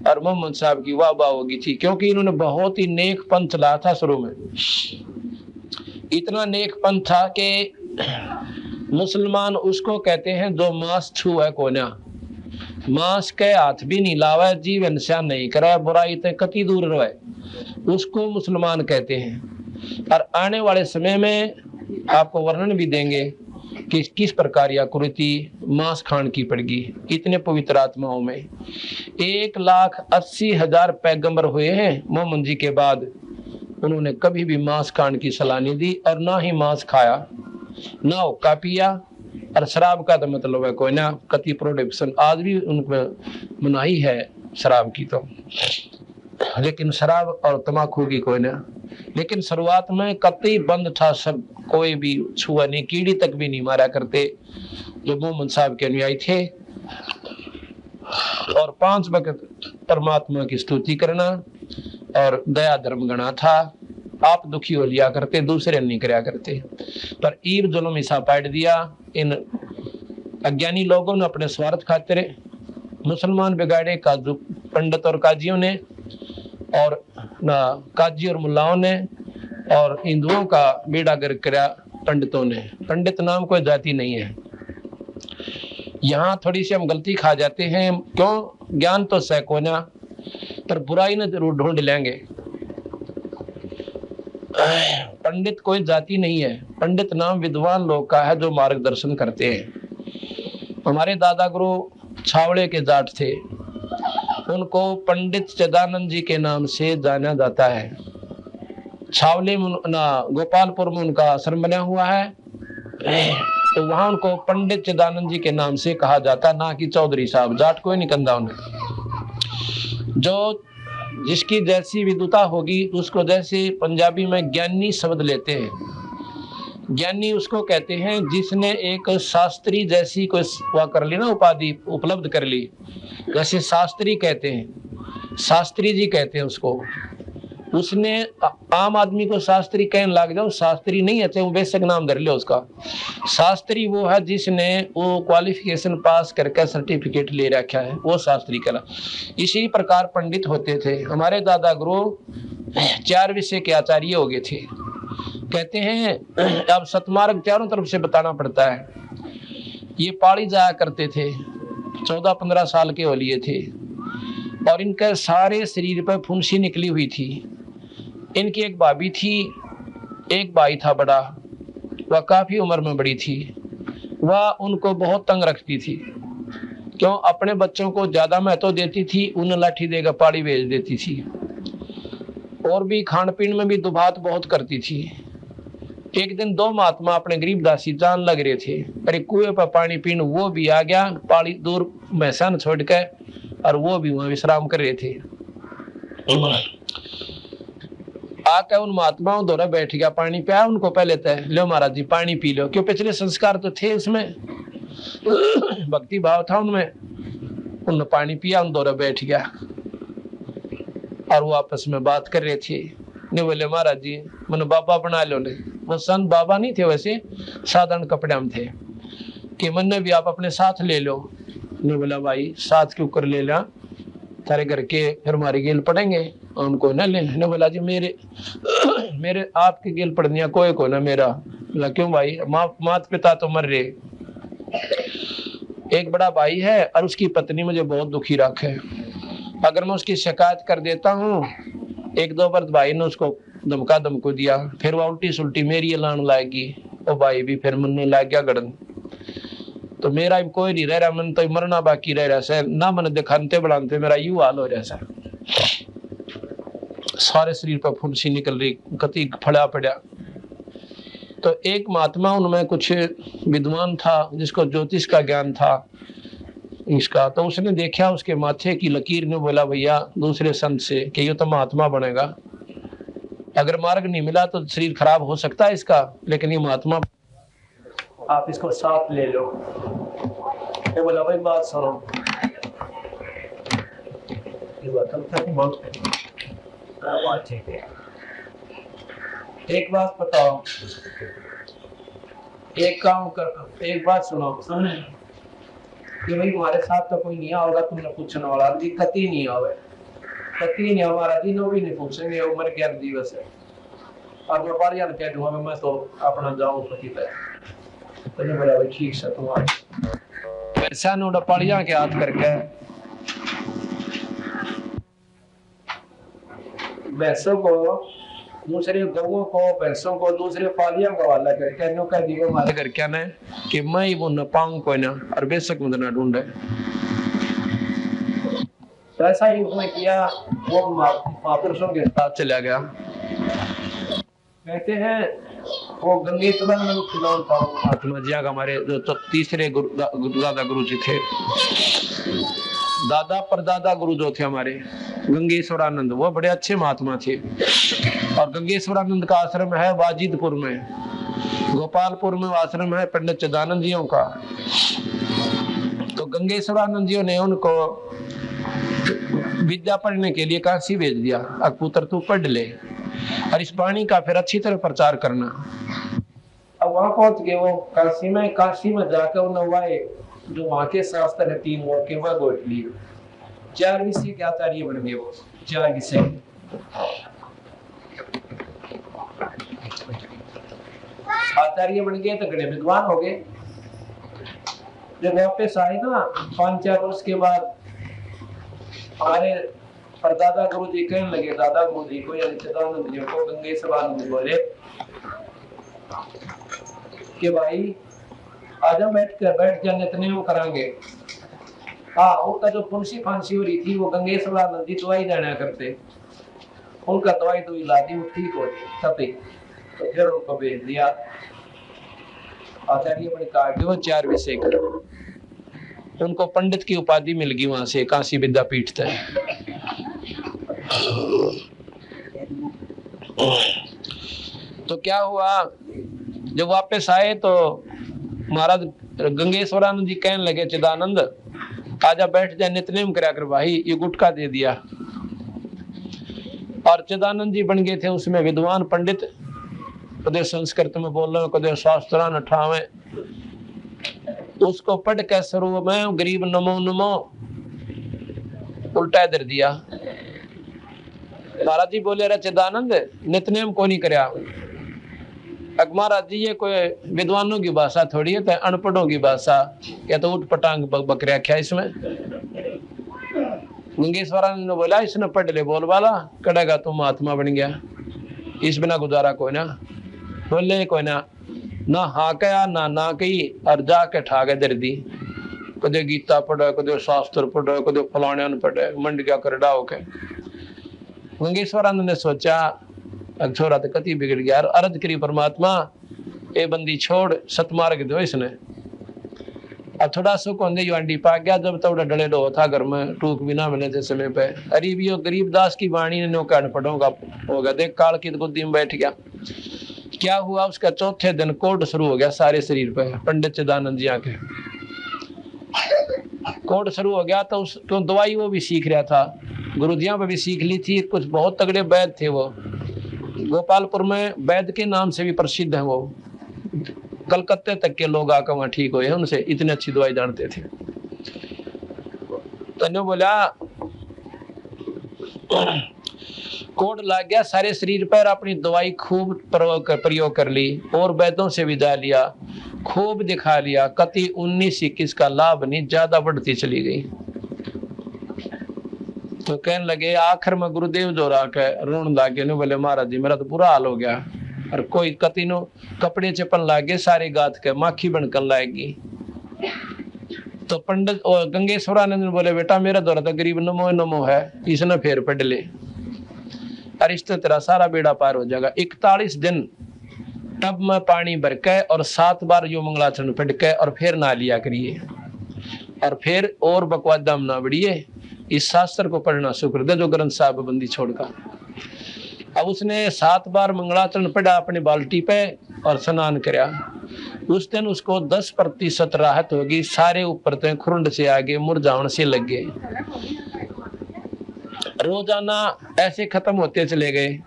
और मोहम्मद साहब की वाह वाह हो गई थी, क्योंकि इन्होंने बहुत ही नेक पंथ चलाया था। शुरू में इतना नेक पंथ था कि मुसलमान उसको कहते हैं जो मांस छुए को ना, मांस के हाथ भी नहीं लावे, जीवन से नहीं करे, बुराई ते कति दूर रहे, उसको मुसलमान कहते हैं। और आने वाले समय में आपको वर्णन भी देंगे कि किस प्रकार यह कुरीति मांस खान की पड़गी। इतने पवित्र आत्माओं में 1,80,000 पैगंबर हुए हैं मोहम्मद जी के बाद, उन्होंने कभी भी मांस खान की सलाह नहीं दी और ना ही मांस खाया, ना हुक्का पिया। और शराब का तो मतलब है कोई ना, कति प्रोडक्शन आज भी उनको मनाही है शराब की, तो लेकिन शराब और तमाकू की कोई ना। लेकिन शुरुआत में कतई बंद था, सब कोई भी छुआ नहीं, कीड़ी तक भी नहीं मारा करते जो मोहम्मद साहब के अनुयायी थे। और 5 वक्त परमात्मा की स्तुति करना और दया धर्म गणा था। आप दुखी हो लिया करते, दूसरे नहीं कराया करते। पर ईब जुल्म हिस्सा पाट दिया इन अज्ञानी लोगों ने अपने स्वार्थ खातिर। मुसलमान बिगाड़े काजू पंडित और काजियों ने, और ना काजी और मुल्लाओं ने, और हिंदुओं का बेड़ा गर्क करा पंडितों ने। पंडित नाम कोई जाति नहीं है। यहाँ थोड़ी सी हम गलती खा जाते हैं। क्यों? ज्ञान तो सैकोना, पर बुराई न जरूर ढूंढ लेंगे। पंडित कोई जाति नहीं है। पंडित नाम विद्वान लोग का है जो मार्गदर्शन करते हैं। हमारे दादा गुरु छावड़े के जाट थे, उनको पंडित चिदानंद जी के नाम से जाना जाता है। छावले में ना गोपालपुर में उनका आश्रम बना हुआ है, तो वहां उनको पंडित चिदानंद जी के नाम से कहा जाता, ना कि चौधरी साहब। जाट कोई नहीं कंधा उन्हें। जो जिसकी जैसी विद्वता होगी उसको, जैसे पंजाबी में ज्ञानी शब्द लेते हैं। ज्ञानी उसको कहते हैं जिसने एक शास्त्री जैसी कोई वह कर ली ना, उपाधि उपलब्ध कर ली। जैसे शास्त्री कहते हैं, शास्त्री जी कहते हैं उसको। उसने आम आदमी को शास्त्री कहने लग जाओ, शास्त्री नहीं है, वो बेशक नाम धर ले उसका। शास्त्री वो है जिसने वो क्वालिफिकेशन पास करके सर्टिफिकेट ले रखा है, वो शास्त्री कहला। इसी प्रकार पंडित होते थे। हमारे दादा गुरु 4 विषय के आचार्य हो गए थे। कहते हैं अब सतमार्ग चारों तरफ से बताना पड़ता है। ये पाड़ी जाया करते थे, 14-15 साल के होलिये थे, और इनके सारे शरीर पर फुंसी निकली हुई थी। इनकी एक भाभी थी, एक भाई था बड़ा, वह काफी उम्र में बड़ी थी। वह उनको बहुत तंग रखती थी। क्यों? अपने बच्चों को ज्यादा महत्व देती थी, उन्हें लाठी देकर पाड़ी भेज देती थी। और भी खान पीन में भी दुबात बहुत करती थी। एक दिन 2 महात्मा अपने गरीब दासी जान लग रहे थे, अरे कुएं पर पानी पीने वो भी आ गया, पाड़ी दूर मैसान छोड़ के, और वो भी वहां विश्राम कर रहे थे। आके उन महात्माओं द्वारा बैठ गया, पानी पिया उनको। पहले तय लो महाराज जी पानी पी लो, क्यों पिछले संस्कार तो थे इसमें, भक्ति भाव था उनमें। उन्होंने पानी पिया, उन द्वारा बैठ गया, और वो आपस में बात कर रहे थे। ने बोले महाराज जी मैंने बाबा बना लो। ने वो संत बाबा नहीं थे, वैसे साधारण कपड़े में थे, कि मन भी आप अपने साथ ले लो। ने बोला भाई साथ क्यों कर ले ला, तारे घर के फिर हमारी गेल पड़ेंगे, उनको न ले। ने बोला जी मेरे आपकी गेल पड़निया कोई को ना मेरा। बोला क्यों भाई? माता पिता तो मर रहे, एक बड़ा भाई है और उसकी पत्नी मुझे बहुत दुखी रखे। अगर मैं उसकी शिकायत कर देता हूँ, 1-2 बार भाई ने उसको धमको दिया, फिर वो उल्टी सुल्टी मेरी लान लाएगी, और भाई भी फिर मन लाग गया गड़न। तो मेरा कोई नहीं रह रहा, मन तो मरना बाकी रह रहा सर ना, मन दिखाते बढ़ाते मेरा यू हाल हो रहा सर। सारे शरीर पर फुंसी निकल रही, कति फड़ा पड़ा। तो एक महात्मा उनमें कुछ विद्वान था, जिसको ज्योतिष का ज्ञान था इसका, तो उसने देखा उसके माथे की लकीर ने, बोला भैया दूसरे संत से कि ये तो महात्मा बनेगा। अगर मार्ग नहीं मिला तो शरीर खराब हो सकता है इसका, लेकिन ये महात्मा, आप इसको साथ ले लो। ये बोला भाई बात सुनो, ये बात ठीक है। एक बात बताओ, एक काम कर, एक बात सुनो कि भाई तुम्हारे साथ तो कोई नहीं होगा, तुमने पूछने वाला दिक्कत ही नहीं आवे, कती नहीं हमारा दिनों भी नहीं पूछेंगे, उम्र 11 दिवस है, और मैं बार यार कह दूंगा मैं तो अपना जाऊं पति पे। तो नहीं बोला भाई ठीक है तुम्हारा ऐसा नोड़ा पड़िया के हाथ करके भैंसों को, दूसरे गौओं को, भैंसों को दूसरे पालियों का वाला करके नो कह दियो हमारे घर क्या ना कि मैं ही वो न पाऊं कोई ना, और बेशक मुझे ना ढूंढे। तो ऐसा ही उसने किया, वो महापुरुषों के साथ चला गया। कहते हैं वो गंगेश्वर में खिलौन था महात्मा जी का, हमारे जो तीसरे दादा गुरु जी थे, दादा परदादा गुरु जो थे हमारे गंगेश्वरानंद, वो बड़े अच्छे महात्मा थे। और गंगेश्वरानंद का आश्रम है वाजिदपुर में, गोपालपुर में आश्रम है पंडित चिदानंद जियों का। तो गंगेश्वरानंद जी ने उनको विद्या पढ़ने के लिए काशी भेज दिया, अब पुत्र तू पढ़ ले और इस वाणी का फिर अच्छी तरह प्रचार करना। अब वहां पहुंच गए वो काशी में जाकर उन्होंने जो वहां के शास्त्र है 3 वो के वह गोट लिए, 4 विषय के आचार्य बन गए वो, 4 विषय। आचार्य बन गए तो बड़े विद्वान हो गए। जब वापस आए ना 5-4 वर्ष के बाद हमारे परदादा गुरु जी कहने लगे दादा गुरु जी को यानी चिदानंद जी को गंगेश्वरानंद बोले कि भाई आजा बैठ जा नितने वो करांगे। हाँ, उनका जो फुंसी फांसी हो रही थी वो गंगेश्वरानंद जी दवाई देना करते, उनका दवाई तो इलादी ठीक हो सती, तो फिर उनको भेज दिया। आचार्य बड़े काटे वो 4 विषय कर, उनको पंडित की उपाधि मिल गई वहां से काशी विद्यापीठ तक। तो क्या हुआ, जब वापस आए तो महाराज गंगेश्वरानंद जी कहने लगे चिदानंद आजा बैठ जा नितनेम करा कर भाई, ये गुटखा दे दिया। और चिदानंद जी बन गए थे उसमें विद्वान पंडित, कदे संस्कृत में बोल रहे कदे शास्त्रान अठावे, उसको पढ़ के शुरू में गरीब नमो नमो उल्टा दर दिया। महाराज जी बोले रे चिदानंद नितनेम को नहीं करया। अब महाराज जी ये कोई विद्वानों की भाषा थोड़ी है, तो अनपढ़ों की भाषा, या तो उठ पटांग बकरिया क्या इसमें। गंगेश्वरानंद ने बोला इसने पढ़ ले बोल वाला कड़ेगा तुम महात्मा बन गया, इस बिना गुजारा कोई ना। बोले कोई ना हाँ कया ना कही और जाके ठाके दर दी। कदे गीता पढ़े, कदे शास्त्र पढ़े, कदे फलाने पढ़े, मंड क्या कर डाओ के। गंगेश्वरानंद ने सोचा छोरा तो कति बिगड़ गया, अर्ज करी परमात्मा ए बंदी छोड़ सतमार्ग दो इसने। अब थोड़ा सुख होंगे जो अंडी पा गया, जब तक डले डो था घर में टूक भी ना मिले थे समय पे। अरीबियो गरीबदास की वाणी ने नौका पढ़ोगा होगा, देख काल की गोदी में बैठ गया। क्या हुआ, उसका चौथे दिन कोड शुरू हो गया सारे शरीर पे। पंडित चिदानंद जी आके कोड शुरू हो गया, तो उस तो दवाई वो भी सीख रहा था, गुरुजियां पे भी सीख ली थी। कुछ बहुत तगड़े वैद्य थे वो, गोपालपुर में वैद्य के नाम से भी प्रसिद्ध है वो, कलकत्ते तक के लोग आकर वहां ठीक हुए हैं उनसे, इतनी अच्छी दवाई जानते थे। तो बोला कोड लग गया सारे शरीर पर, अपनी दवाई खूब प्रयोग कर ली और वैद्यों से विदा लिया, खूब दिखा लिया, कति 19-21 का लाभ नहीं, ज्यादा बढ़ती चली गई। तो कहने लगे आखिर में गुरुदेव जो राके रोन लागे ने बोले महाराज जी मेरा तो बुरा हाल हो गया, और कोई कति नो कपड़े चपन लागे सारे गात के माखी बनकर लाएगी। तो पंडित और गंगेश्वरानंद ने बोले बेटा मेरा दौरा तो गरीब नमो नमो है, इसने फेर पढ़ ले, और इस तेरा सारा बेड़ा पार हो जाएगा। 41 दिन टब में पानी भर के और 7 बार यो मंगलाचरण पढ़ के और फिर ना लिया करिए, और फिर और बकवाद दाम ना बढ़िए, इस शास्त्र को पढ़ना शुक्र दे जो ग्रंथ साहब बंदी छोड़कर। अब उसने 7 बार मंगलाचरण पढ़ा अपनी बाल्टी पे और स्नान कराया। उस दिन उसको 10% राहत होगी, सारे ऊपर ते खुरंड से आगे मुरझावन से लग गए। रोजाना ऐसे खत्म होते चले गए।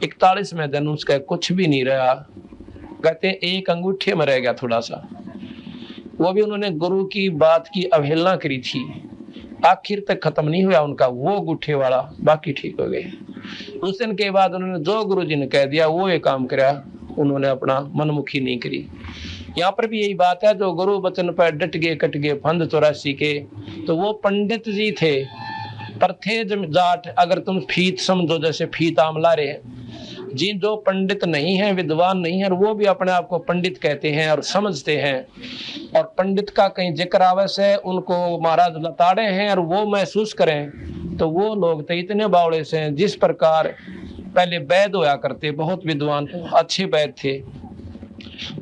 41वें दिन उसका कुछ भी नहीं रहा, कहते एक अंगूठे में रह गया थोड़ा सा, वो भी उन्होंने गुरु की बात की अवहेलना करी थी, आखिर तक खत्म नहीं हुआ उनका वो गुठे वाला, बाकी ठीक हो गए। उस दिन के बाद उन्होंने जो गुरु जी ने कह दिया वो ये काम करा, उन्होंने अपना मनमुखी नहीं करी। यहाँ पर भी यही बात है, जो गुरु वचन पर डट गए कट गए फंद 84 के, तो वो पंडित जी थे पर थे जाट। अगर तुम फीत समझो जैसे फीत आमला रहे, जी जो पंडित नहीं है विद्वान नहीं है, वो भी अपने आप को पंडित कहते हैं और समझते हैं, और पंडित का कहीं जिक्र आवश्य है उनको महाराज लताड़े हैं और वो महसूस करें, तो वो लोग तो इतने बावड़े से हैं। जिस प्रकार पहले वैद होया करते, बहुत विद्वान अच्छे वैद थे,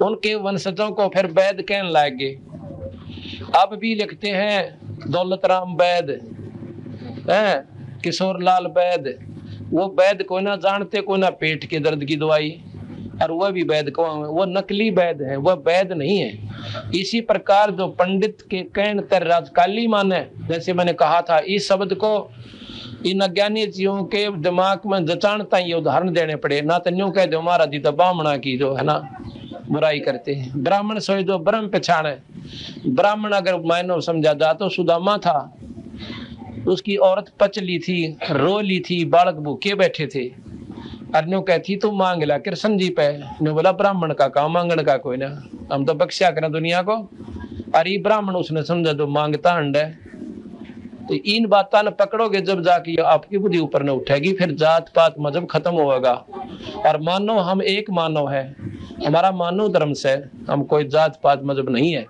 उनके वंशजों को फिर वैद कहने लगे। अब भी लिखते हैं दौलत राम वैद, किशोर लाल वैद, वो वैद को ना जानते, को ना पेट के दर्द की दवाई, और वह भी वैद को वो नकली वैद है, वह वैद नहीं है। इसी प्रकार जो पंडित के कहन तर राजकाली माने, जैसे मैंने कहा था, इस शब्द को इन अज्ञानी जीवों के दिमाग में जचानता ये उदाहरण देने पड़े, ना तो न्यू कह दो महाराज जी तो ब्राह्मणा की जो है ना बुराई करते हैं। ब्राह्मण सोई जो ब्रह्म पहचाने, ब्राह्मण अगर मायनो समझा जा तो सुदामा था, उसकी औरत पच ली थी, रो ली थी, बालक भूखे बैठे थे। अरन्यो कहती तू मांग ला कृष्ण जी पे। ने बोला ब्राह्मण का काम मांगण का कोई ना, हम तो बख्शा करें दुनिया को। अरे ब्राह्मण उसने समझा तो मांगता अंड है। तो इन बातों ने पकड़ोगे जब जाके आपकी बुद्धि ऊपर न उठेगी, फिर जात पात मजहब खत्म होगा। और मानो हम एक मानव है, हमारा मानव धर्म से, हम कोई जात पात मजहब नहीं है।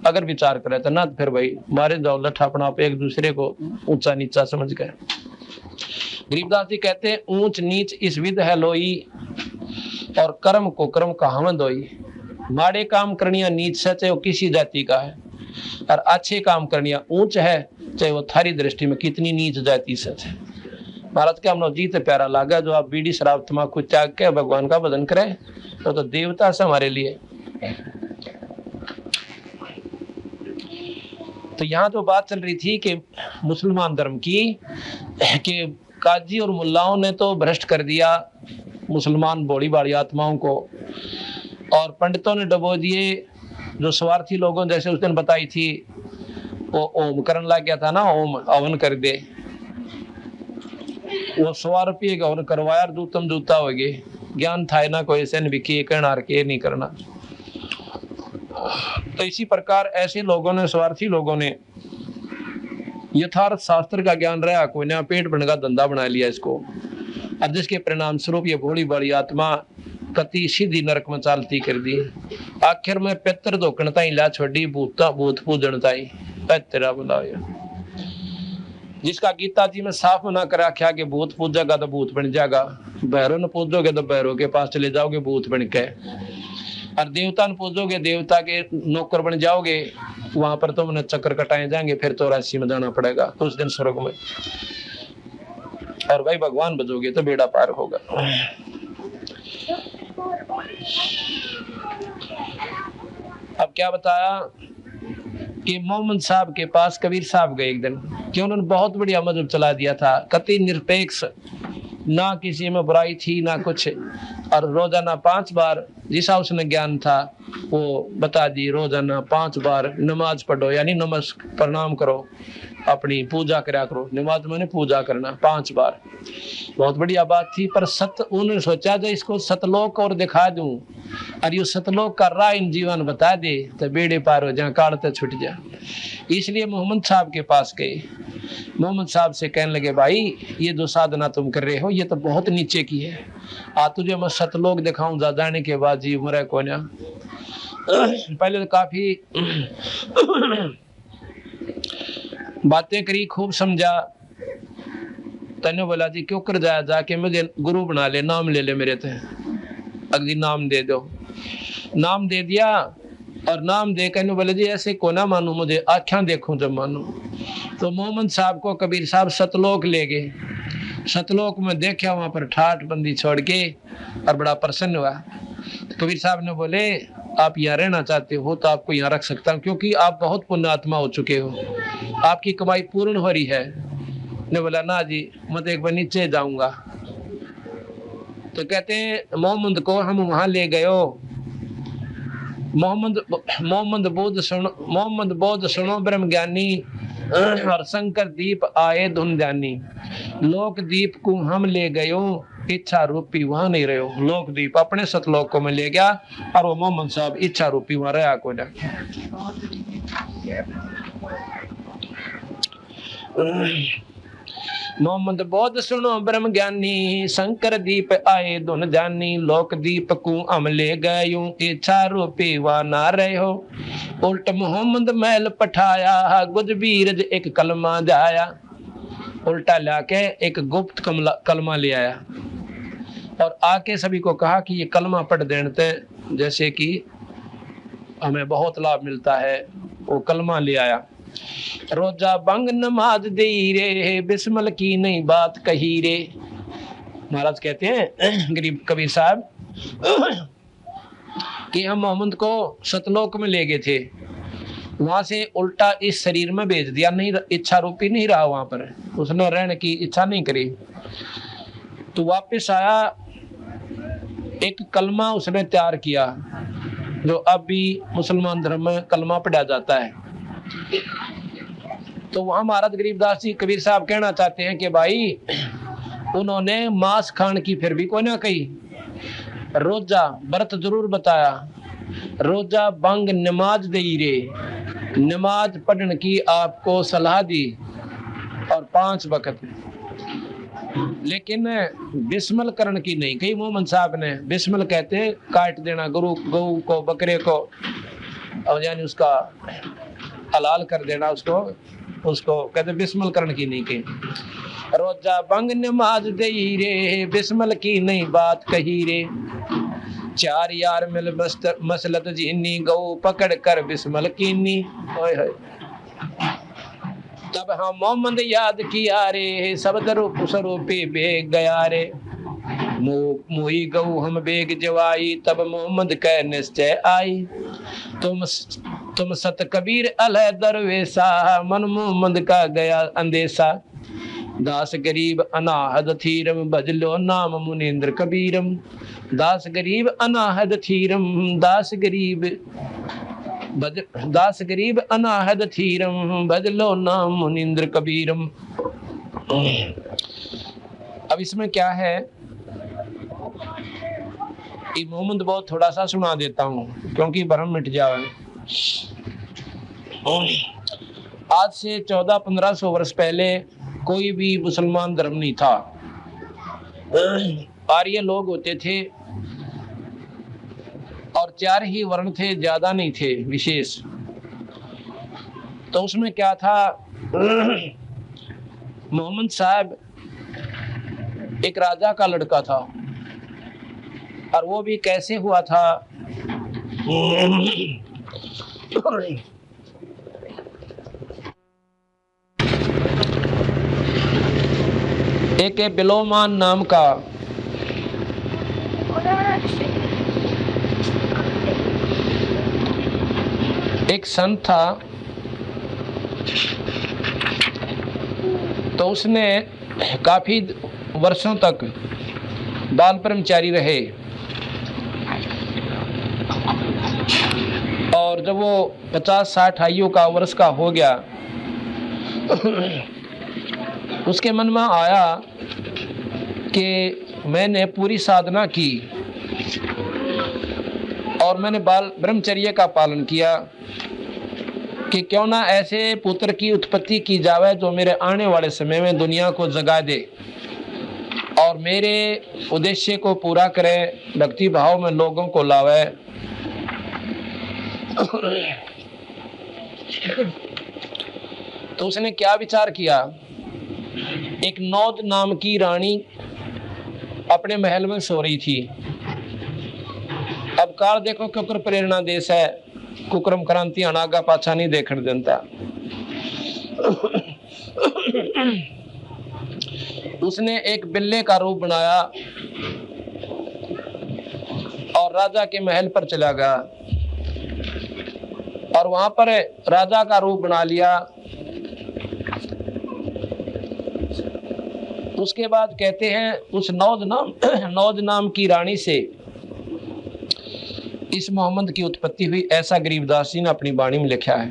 अगर विचार करें तो ना, फिर भाई मारे जाओ लठा अपना आप एक दूसरे को ऊंचा नीचा समझ गए। गरीबदास जी कहते हैं ऊंच नीच इस विध है लोई, और कर्म को कर्म कहावत दोई। माड़े काम करनिया नीच से, चाहे वो किसी जाति का है, और अच्छे काम करनिया ऊंच है, चाहे वो थारी दृष्टि में कितनी नीच जाति से है। महाराज के हमने जीत प्यारा लागा, जो आप बीड़ी शराब तमाकू त्याग के भगवान का भजन करे, तो देवता से हमारे लिए। तो यहाँ तो बात चल रही थी कि मुसलमान धर्म की, कि काजी और मुल्लाओं ने तो भ्रष्ट कर दिया मुसलमान भोली भाली आत्माओं को, और पंडितों ने डबो दिए। जो स्वार्थी लोगों जैसे उस दिन बताई थी, वो ओम करने लग गया था ना, ओम हवन कर दे, वो 100 रुपये का हवन करवाया, दूतम दूता हो गए। ज्ञान था ना कोई से भी के करना के नहीं करना। तो इसी प्रकार ऐसे लोगों ने, स्वार्थी लोगों ने, यथार्थ शास्त्र का ज्ञान रहा कोई ना, पेट भरने का धंधा बना लिया इसको। अब जिसके परिणाम स्वरूप ये भोली बड़ी आत्मा कति सीधी नरक में चालती कर दी। आखिर में पितर धोकन ताई ला छोड़ी, भूता भूत पूजन ताई तेरा बुलाया। जिसका गीता जी में साफ मना कर रखा कि भूत पूजेगा तो भूत बन जाएगा, भैरव ने पूजोगे तो भैरव के पास चले जाओगे भूत बन के, और देवता ने पूजोगे देवता के नौकर बन जाओगे, वहां पर तुमने चक्कर कटाए जाएंगे, फिर 84 में जाना पड़ेगा उस दिन स्वर्ग में। और भाई भगवान बजोगे तो बेड़ा पार होगा। अब क्या बताया कि मोहम्मद साहब के पास कबीर साहब गए एक दिन, कि उन्होंने बहुत बढ़िया मजहब चला दिया था, कति निरपेक्ष, ना किसी में बुराई थी ना कुछ, और रोजाना 5 बार जिसा उसने ज्ञान था वो बता दी। रोजाना 5 बार नमाज पढ़ो, यानी नमस्कार प्रणाम करो, अपनी पूजा करा करो। नमाज मैंने पूजा करना 5 बार, बहुत बढ़िया बात थी। पर उन्होंने सोचा जो इसको सतलोक और दिखा दूं, और ये सतलोक का राह इन जीवन बता दे तो बेड़े पार हो जाए, काल तो छुट जाए। इसलिए मोहम्मद साहब के पास गए। मोहम्मद साहब से कहने लगे भाई ये जो साधना तुम कर रहे हो ये तो बहुत नीचे की है, आ तुझे मैं सतलोक दिखाऊं जा जाने के बाद जी उम्र है को ना। पहले तो काफी बातें करी, खूब समझा। तने बोला जी क्यों कर जाया, जाके मुझे गुरु बना ले, नाम ले ले मेरे थे, अगली नाम दे दो। नाम दे दिया, और नाम दे कहने बोले जी ऐसे को ना मानू, मुझे आख्या देखूं जब मानू। तो मोहम्मद साहब को कबीर साहब सतलोक ले गए। सतलोक में देखा, वहां पर ठाठ बंदी छोड़ के, और बड़ा प्रसन्न हुआ। कबीर साहब ने बोले आप यहाँ रहना चाहते हो तो आपको यहाँ रख सकता हूँ, क्योंकि आप बहुत पुण्य आत्मा हो चुके हो, आपकी कमाई पूर्ण हो रही है। ने बोला ना जी मैं तो एक बार नीचे जाऊंगा। तो कहते हैं मोहम्मद को हम वहां ले गए। मोहम्मद बोध सुनो ब्रह्म ज्ञानी, और शंकर दीप आए धुन जानी। लोक दीप को हम ले गयो, इच्छा रूपी वहां नहीं रहो। लोक दीप अपने सतलोक को में ले गया, और वो मोहम्मद साहब इच्छा रूपी वहां रहा को ना। मोहम्मद बोध सुनो ब्रह्म ज्ञानी, शंकर दीप आए धुन जानी। लोक दीप को हम ले गयूं, इच्छा रूपी वा ना रहो। उल्ट मोहम्मद महल पठाया, गुज बीरज एक कलमा जाया। उल्टा लाके एक गुप्त कलमा ले आया, और आके सभी को कहा कि ये कलमा पढ़ देते जैसे कि हमें बहुत लाभ मिलता है। वो कलमा ले आया। रोजा बंग नमाज दे रे, बिस्मिल की नहीं बात कही रे। महाराज कहते हैं गरीब कबीर साहब कि हम मोहम्मद को सतलोक में ले गए थे, वहां से उल्टा इस शरीर में भेज दिया। नहीं इच्छा रूपी नहीं रहा वहां पर, उसने रहने की इच्छा नहीं करी। तो वापस आया, एक कलमा उसने तैयार किया, जो अब भी मुसलमान धर्म में कलमा पढ़ा जाता है। तो वहां महाराज गरीबदास जी कबीर साहब कहना चाहते हैं कि भाई उन्होंने मांस खान की फिर भी कोई ना कही, रोजा व्रत जरूर बताया, रोजा बंग नमाज दे रे, नमाज पढ़ने की आपको सलाह दी और 5 वक्त, लेकिन बिस्मिल करण की नहीं कही मोहम्मद साहब ने। बिस्मिल कहते हैं काट देना गौ को बकरे को, और यानी उसका हलाल कर देना उसको कहते बिस्मिल करण की नहीं कही। रोजा बंग नमाज दे रे, बिस्मिल की नहीं बात कही रे, 4 यार मिल मसलत जीनी, गौ पकड़ कर बिस्मिल कीनी। तब हम मोहम्मद याद किया रे, सब स्वरूपे बेग गया रे, मुई गऊ हम बेग जवाई, तब मोहम्मद कह निश्चय आई। तुम सत कबीर अलह दरवेशा, मन मोहम्मद का गया अंदेशा, दास गरीब अनाहद थीरम, भजलो नाम मुनींद्र कबीरम। दास गरीब अनाहद थीरम, दास गरीब अनाहद थीरम, भजलो नाम मुनींद्र कबीरम। अब इसमें क्या है, मोहम्मद बहुत थोड़ा सा सुना देता हूँ क्योंकि भ्रम मिट जाए। आज से 1400-1500 वर्ष पहले कोई भी मुसलमान धर्म नहीं था, आर्य लोग होते थे और 4 ही वर्ण थे, ज्यादा नहीं थे विशेष। तो उसमें क्या था, मोहम्मद साहब एक राजा का लड़का था, और वो भी कैसे हुआ था, एक बिलोमान नाम का एक संत था। तो उसने काफी वर्षों तक बाल ब्रह्मचारी रहे, और जब वो 50-60 आयु का वर्ष का हो गया, उसके मन में आया कि मैंने पूरी साधना की और मैंने बाल ब्रह्मचर्य का पालन किया, कि क्यों ना ऐसे पुत्र की उत्पत्ति की जावे जो मेरे आने वाले समय में दुनिया को जगा दे और मेरे उद्देश्य को पूरा करे, भक्ति भाव में लोगों को लावे। तो उसने क्या विचार किया, एक नौद नाम की रानी अपने महल में सो रही थी। अब काल देखो कुकर प्रेरणा देश है, कुकरम क्रांति अनागा पाछा नहीं देखने देता। उसने एक बिल्ले का रूप बनाया और राजा के महल पर चला गया, और वहां पर राजा का रूप बना लिया। उसके बाद कहते हैं उस नौद नाम की रानी से इस मोहम्मद की उत्पत्ति हुई, ऐसा गरीबदास जी ने अपनी वाणी में लिखा है।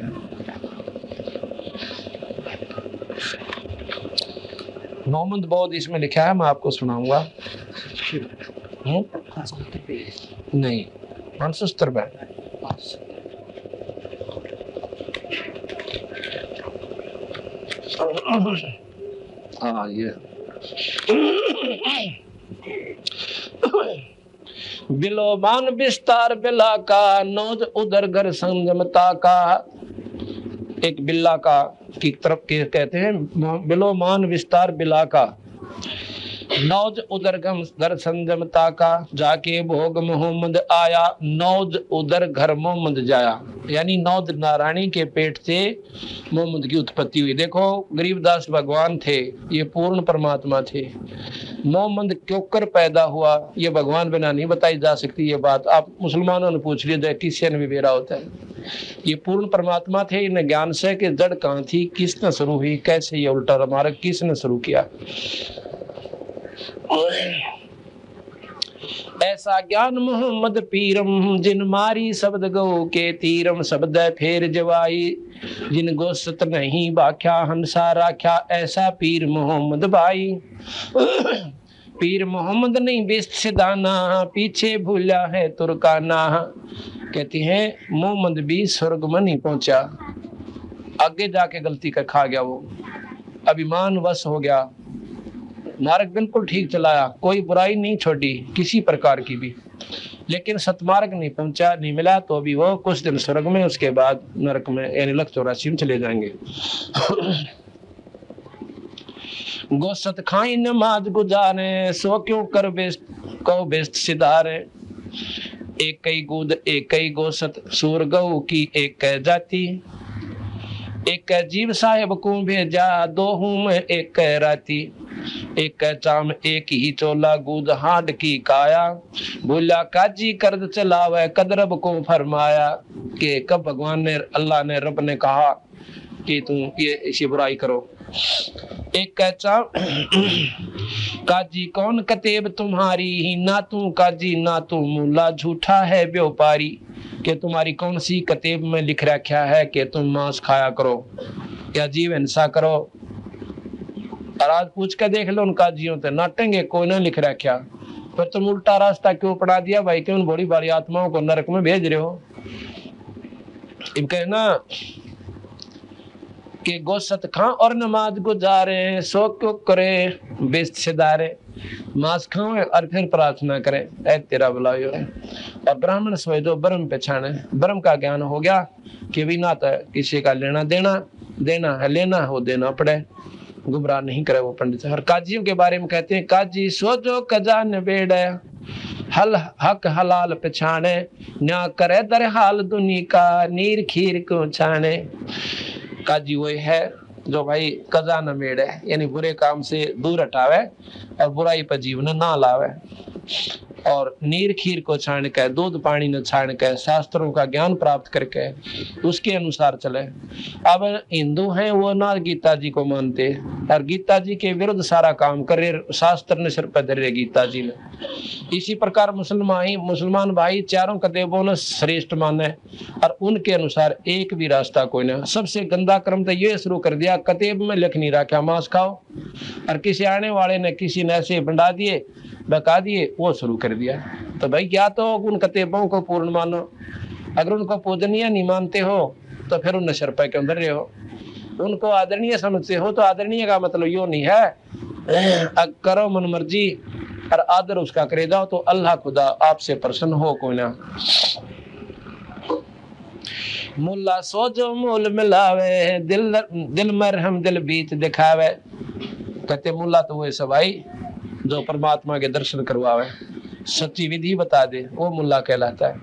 मोहम्मद बौद्ध इसमें लिखा है, मैं आपको सुनाऊंगा। नहीं 570 हाँ ये बिलोमान विस्तार बिला का, नौज उधर घर संयमता का। एक बिल्ला का की तरफ के कहते हैं बिलोमान विस्तार बिला का, नौज उधर घर संयमता का, जाके भोग मोहम्मद आया, नौज उधर घर मोहम्मद जाया। यानी नौद नारायणी के पेट से मोहम्मद की उत्पत्ति हुई। देखो गरीबदास भगवान थे, ये पूर्ण परमात्मा थे। मोहम्मद क्यों कर पैदा हुआ, ये भगवान बिना नहीं बताई जा सकती। ये बात आप मुसलमानों ने पूछ लिया, क्रिश्चियन भी बेरा होता है। ये पूर्ण परमात्मा थे, इन्हें ज्ञान से कि जड़ कहाँ थी, किसने शुरू हुई, कैसे ये उल्टा मार्ग किसने शुरू किया। ऐसा ज्ञान मोहम्मद पीरम, जिन मारी शब्द गौ के तीरम, शब्द फेर जवाई, जिन गोसत नहीं बाख्या हंसा राख्या, ऐसा पीर मोहम्मद भाई। पीर मोहम्मद नहीं बेस्त से दाना, पीछे भूला है तुर्काना। कहती हैं मोहम्मद भी स्वर्ग में नहीं पहुंचा, आगे जाके गलती कर खा गया, वो अभिमान वश हो गया, मार्ग बिल्कुल ठीक चलाया, कोई बुराई नहीं छोड़ी किसी प्रकार की भी, लेकिन सतमार्ग नहीं पहुंचा, नहीं मिला, तो अभी वो कुछ दिन स्वर्ग में, उसके बाद नरक में यानी लख 84 में चले जाएंगे। गोसत खाई नमाज गुजारे, सो क्यों कर बेस्त को बेस्त सिधारे। एक कई गुद एक कई गोसत, सूर गऊ की एक कह जाती, एक कह जीव साहेब को भेजा, दो हूं मैं एक कह राती। एक कह चाम एक ही चोला, गुद हाड की काया, भूला काजी कर्द चलावे, कदरब को फरमाया। कि कब भगवान ने, अल्लाह ने, रब ने कहा कि तुम ये इसी बुराई करो। एक कह चाम काजी कौन कतेब तुम्हारी, ना तू काजी ना तू मुल्ला, झूठा है व्यापारी। कि तुम्हारी कौन सी कतेब में लिख रखा है कि तुम मांस खाया करो या जीव हिंसा करो। और आज पूछ के देख लो उन काजियों से, नाटेंगे कोई ना लिख रखा, फिर तुम उल्टा रास्ता क्यों पढ़ा दिया भाई, क्यों बड़ी बड़ी आत्माओं को नरक में भेज रहे हो। इब कहना कि गोसत खां और नमाज गुजारे, सो क्यों करे बेस्त सिधारे। मांस खाओ और फिर प्रार्थना करे, ऐ तेरा बुलायो है। और ब्राह्मण सोए जो ब्रह्म पहचाने, ब्रह्म का ज्ञान हो गया कि भी ना तो किसी का लेना देना, देना है लेना हो देना पड़े, गुमराह नहीं करे वो पंडित। और काजियों के बारे में कहते हैं, काजी सो जो कजान बेड़े, हल हक हलाल पहचाने, न्या करे दर हाल दुनी का, नीर खीर को छाने। काजी वही है जो भाई कजा न मेड़े, यानी बुरे काम से दूर हटावे और बुराई पर जीवन ना लावे, और नीर खीर को छान के, दूध पानी न छान के, शास्त्रों का ज्ञान प्राप्त करके उसके अनुसार चले। अब हिंदू हैं वो ना गीता जी को मानते और गीता जी के विरुद्ध सारा काम करे, शास्त्र ने सिर पर धरे गीता जी ने। इसी प्रकार मुसलमान भाई चारों कतेबों ने श्रेष्ठ माने और उनके अनुसार एक भी रास्ता कोई ना। सबसे गंदा कर्म तो ये शुरू कर दिया, कतेब में लिख नहीं रखा मांस खाओ, और किसी आने वाले ने किसी ने ऐसे बंडा दिए बका दिए, वो शुरू कर दिया। तो भाई क्या तो उन कतेबों को पूर्ण मानो, अगर उनको पूजनीय नहीं मानते हो तो फिर उन नशर पे क्यों धर रहे हो। उनको आदरणीय समझते हो तो आदरणीय का मतलब यो नहीं है करो मन मर्जी और आदर उसका करे जाओ तो अल्लाह खुदा आपसे प्रसन्न हो कोई ना। मुल्ला सो जो मूल मिलावे, दिल मरहम दिल बीच दिखावे। कहते मुल्ला तो वो सब भाई जो परमात्मा के दर्शन करवावे, सच्ची विधि बता दे, वो मुल्ला कहलाता है।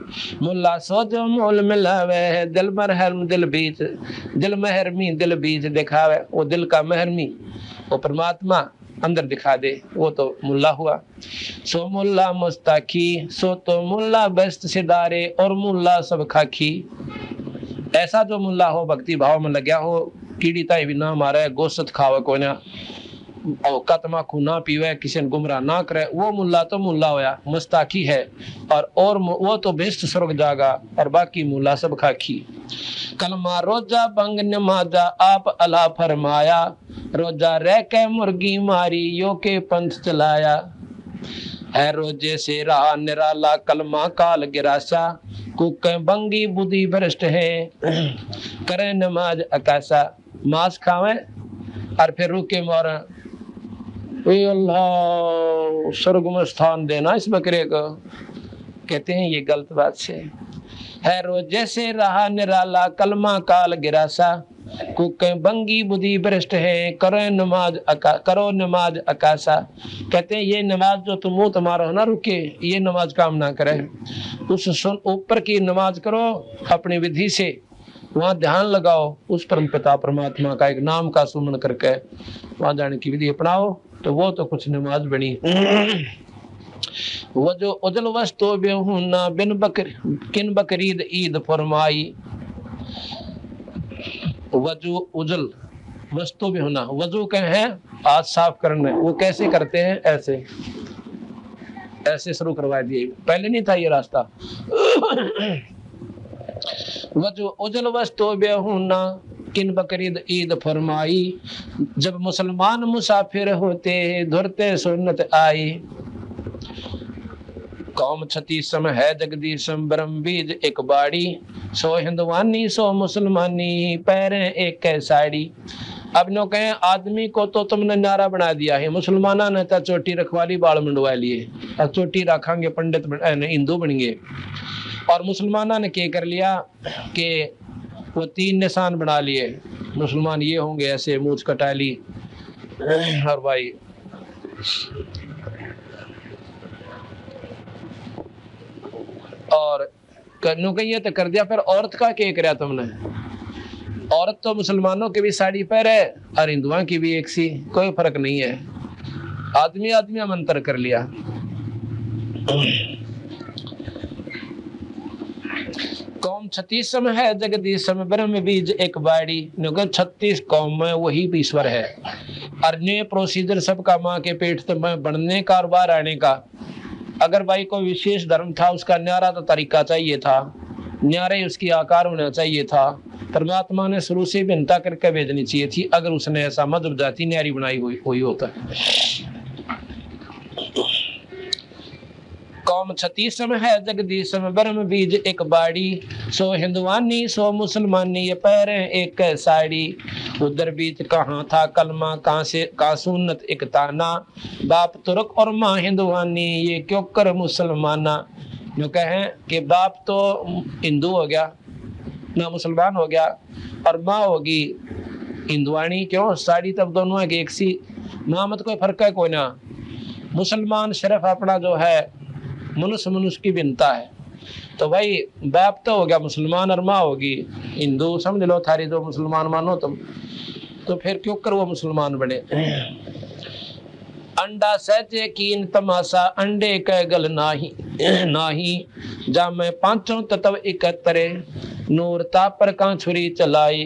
मुल्ला सो जो मूल मिलावे, दिल मरहम दिल बीच, दिल महरमी दिल बीच दिखावे। वो दिल का महरमी वो परमात्मा अंदर दिखा दे, वो तो मुल्ला हुआ। सो मुल्ला मुस्ताकी, सो तो मुल्ला बेस्त सिदारे, और मुल्ला सब खाकी। ऐसा जो मुल्ला हो भक्ति भाव में लग्या हो, कीड़ी ताई भी ना मारे, गोश्त खावे कोई ना, और तमाकू ना पीवे, किसी ने गुमराह ना करे, वो मुल्ला तो मुल्ला होया, मुस्ताकी है। और वो तो बेस्ट स्वर्ग जागा, और बाकी मुल्ला सब खाकी। कलमा रोजा बंग नमाजा, आप अला फरमाया, रोजा रह के मुर्गी मारी, यो के पंथ चलाया। है रोजे से रहा निराला, कलमा काल गिरासा, कुके बंगी बुद्धि भ्रष्ट है, करे नमाज अकासा। मांस खावे और फिर रुके मारे, अल्लाह स्वर्ग में स्थान देना इस बकरे को, कहते हैं ये गलत बात से। है रोजे से रहा निराला, कलमा काल गिरासा, कुके बंगी बुद्धि भ्रष्ट है, करो नमाज अकासा। कहते हैं ये नमाज जो तुम मुंह तुम्हारा हो ना रुके, ये नमाज काम ना करे, उस ऊपर की नमाज करो अपनी विधि से, वहाँ ध्यान लगाओ, उस परम पिता परमात्मा का एक नाम का सुमन करके वहाँ जाने की विधि अपनाओ, तो वो तो कुछ नमाज बनी। वो जो उजल वस्तु बेहुना बिन किन बकरीद ईद फरमाई। वजू उजल वस्तु भी होना, वजू कहे हैं हाथ साफ करने, वो कैसे करते हैं, ऐसे ऐसे शुरू करवा दिए, पहले नहीं था ये रास्ता। वजो उजल वस्तो बेहुना किन बकरीद ईद फरमाई, जब मुसलमान मुसाफिर होते धुरते सुन्नत आई। कौम छतीसम है जगदीशम ब्रह्म बीज एक बाड़ी, सो हिंदवानी सो मुसलमानी पैरे एक साड़ी। अब नो कहे आदमी को तो तुमने नारा बना दिया है, मुसलमाना ने तो चोटी रखवाली बाल मंडवा लिए, अब चोटी रखेंगे पंडित हिंदू बन गए। और मुसलमाना ने क्या कर लिया कि वो 3 निशान बना लिए, मुसलमान ये होंगे ऐसे मूछ कटा ली। और भाई और करनो कहिए तो कर दिया। फिर औरत का क्या कराया तुमने, औरत तो मुसलमानों की भी साड़ी पहने और हिंदुओं की भी एक सी, कोई फर्क नहीं है। आदमी आदमी अंतर कर लिया। कौम 36 है जगदीशम ब्रह्म बीज एक बाड़ी, 36 कौम में वही ईश्वर है। और ने प्रोसीजर सबका माँ के पेट में बढ़ने का और बाहर आने का। अगर भाई कोई विशेष धर्म था, उसका न्यारा तो तरीका चाहिए था, न्यारे उसकी आकार होना चाहिए था। परमात्मा ने शुरू से भिन्नता करके भेजनी चाहिए थी, अगर उसने ऐसा मजहब जाति न्यारी बनाई हुई होता। कौम 36 है जगदीशम ब्रह्म बीज एक बाड़ी, सो हिंदुवानी सो मुसलमानी ये पैरे एक साड़ी। उधर बीच कहाँ था कलमा कहाँ से कहाँ सुन्नत एक ताना, बाप तुर्क और माँ हिंदुवानी ये क्यों कर मुसलमाना। जो कहें कि बाप तो हिंदू हो गया ना मुसलमान हो गया, और माँ होगी हिंदुवानी, क्यों साड़ी तब दोनों की एक सी, माँ मत कोई फर्क है कोई ना। मुसलमान सिर्फ अपना जो है मनुष्य की भिन्नता है। तो भाई बाप तो हो गया मुसलमान और माँ होगी हिंदू, समझ लो थारी जो मुसलमान मानो तुम, तो फिर क्यों कर वो मुसलमान बने। अंडा सहजे कीन तमाशा अंडे कह गल नाही नाही, जा मैं 5 तत्व 71 नूर तापर का छुरी चलाई।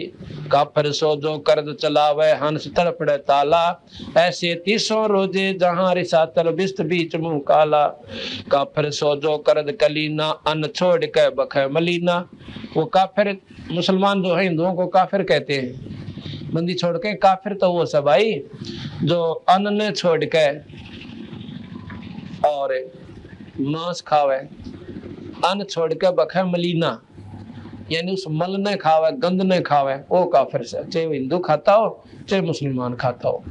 काफर सो जो कर्द चलावे हंस तड़पड़े ताला, ऐसे 30 रोजे जहां रिसातल बिस्त बीच मुंह काला। काफर सो जो कर्द कलीना अन्न छोड़ के बखे मलीना। वो काफिर मुसलमान जो है हिंदुओं को काफिर कहते हैं, बंदी छोड़ के। काफिर तो वो सब भाई जो अन्न ने छोड़ के और मांस खावे, अन्न छोड़ के बखे मलीना, यानी उस मल ने खावे गंद ने खावे, वो काफिर से, चाहे वो हिंदू खाता हो चाहे मुसलमान खाता हो।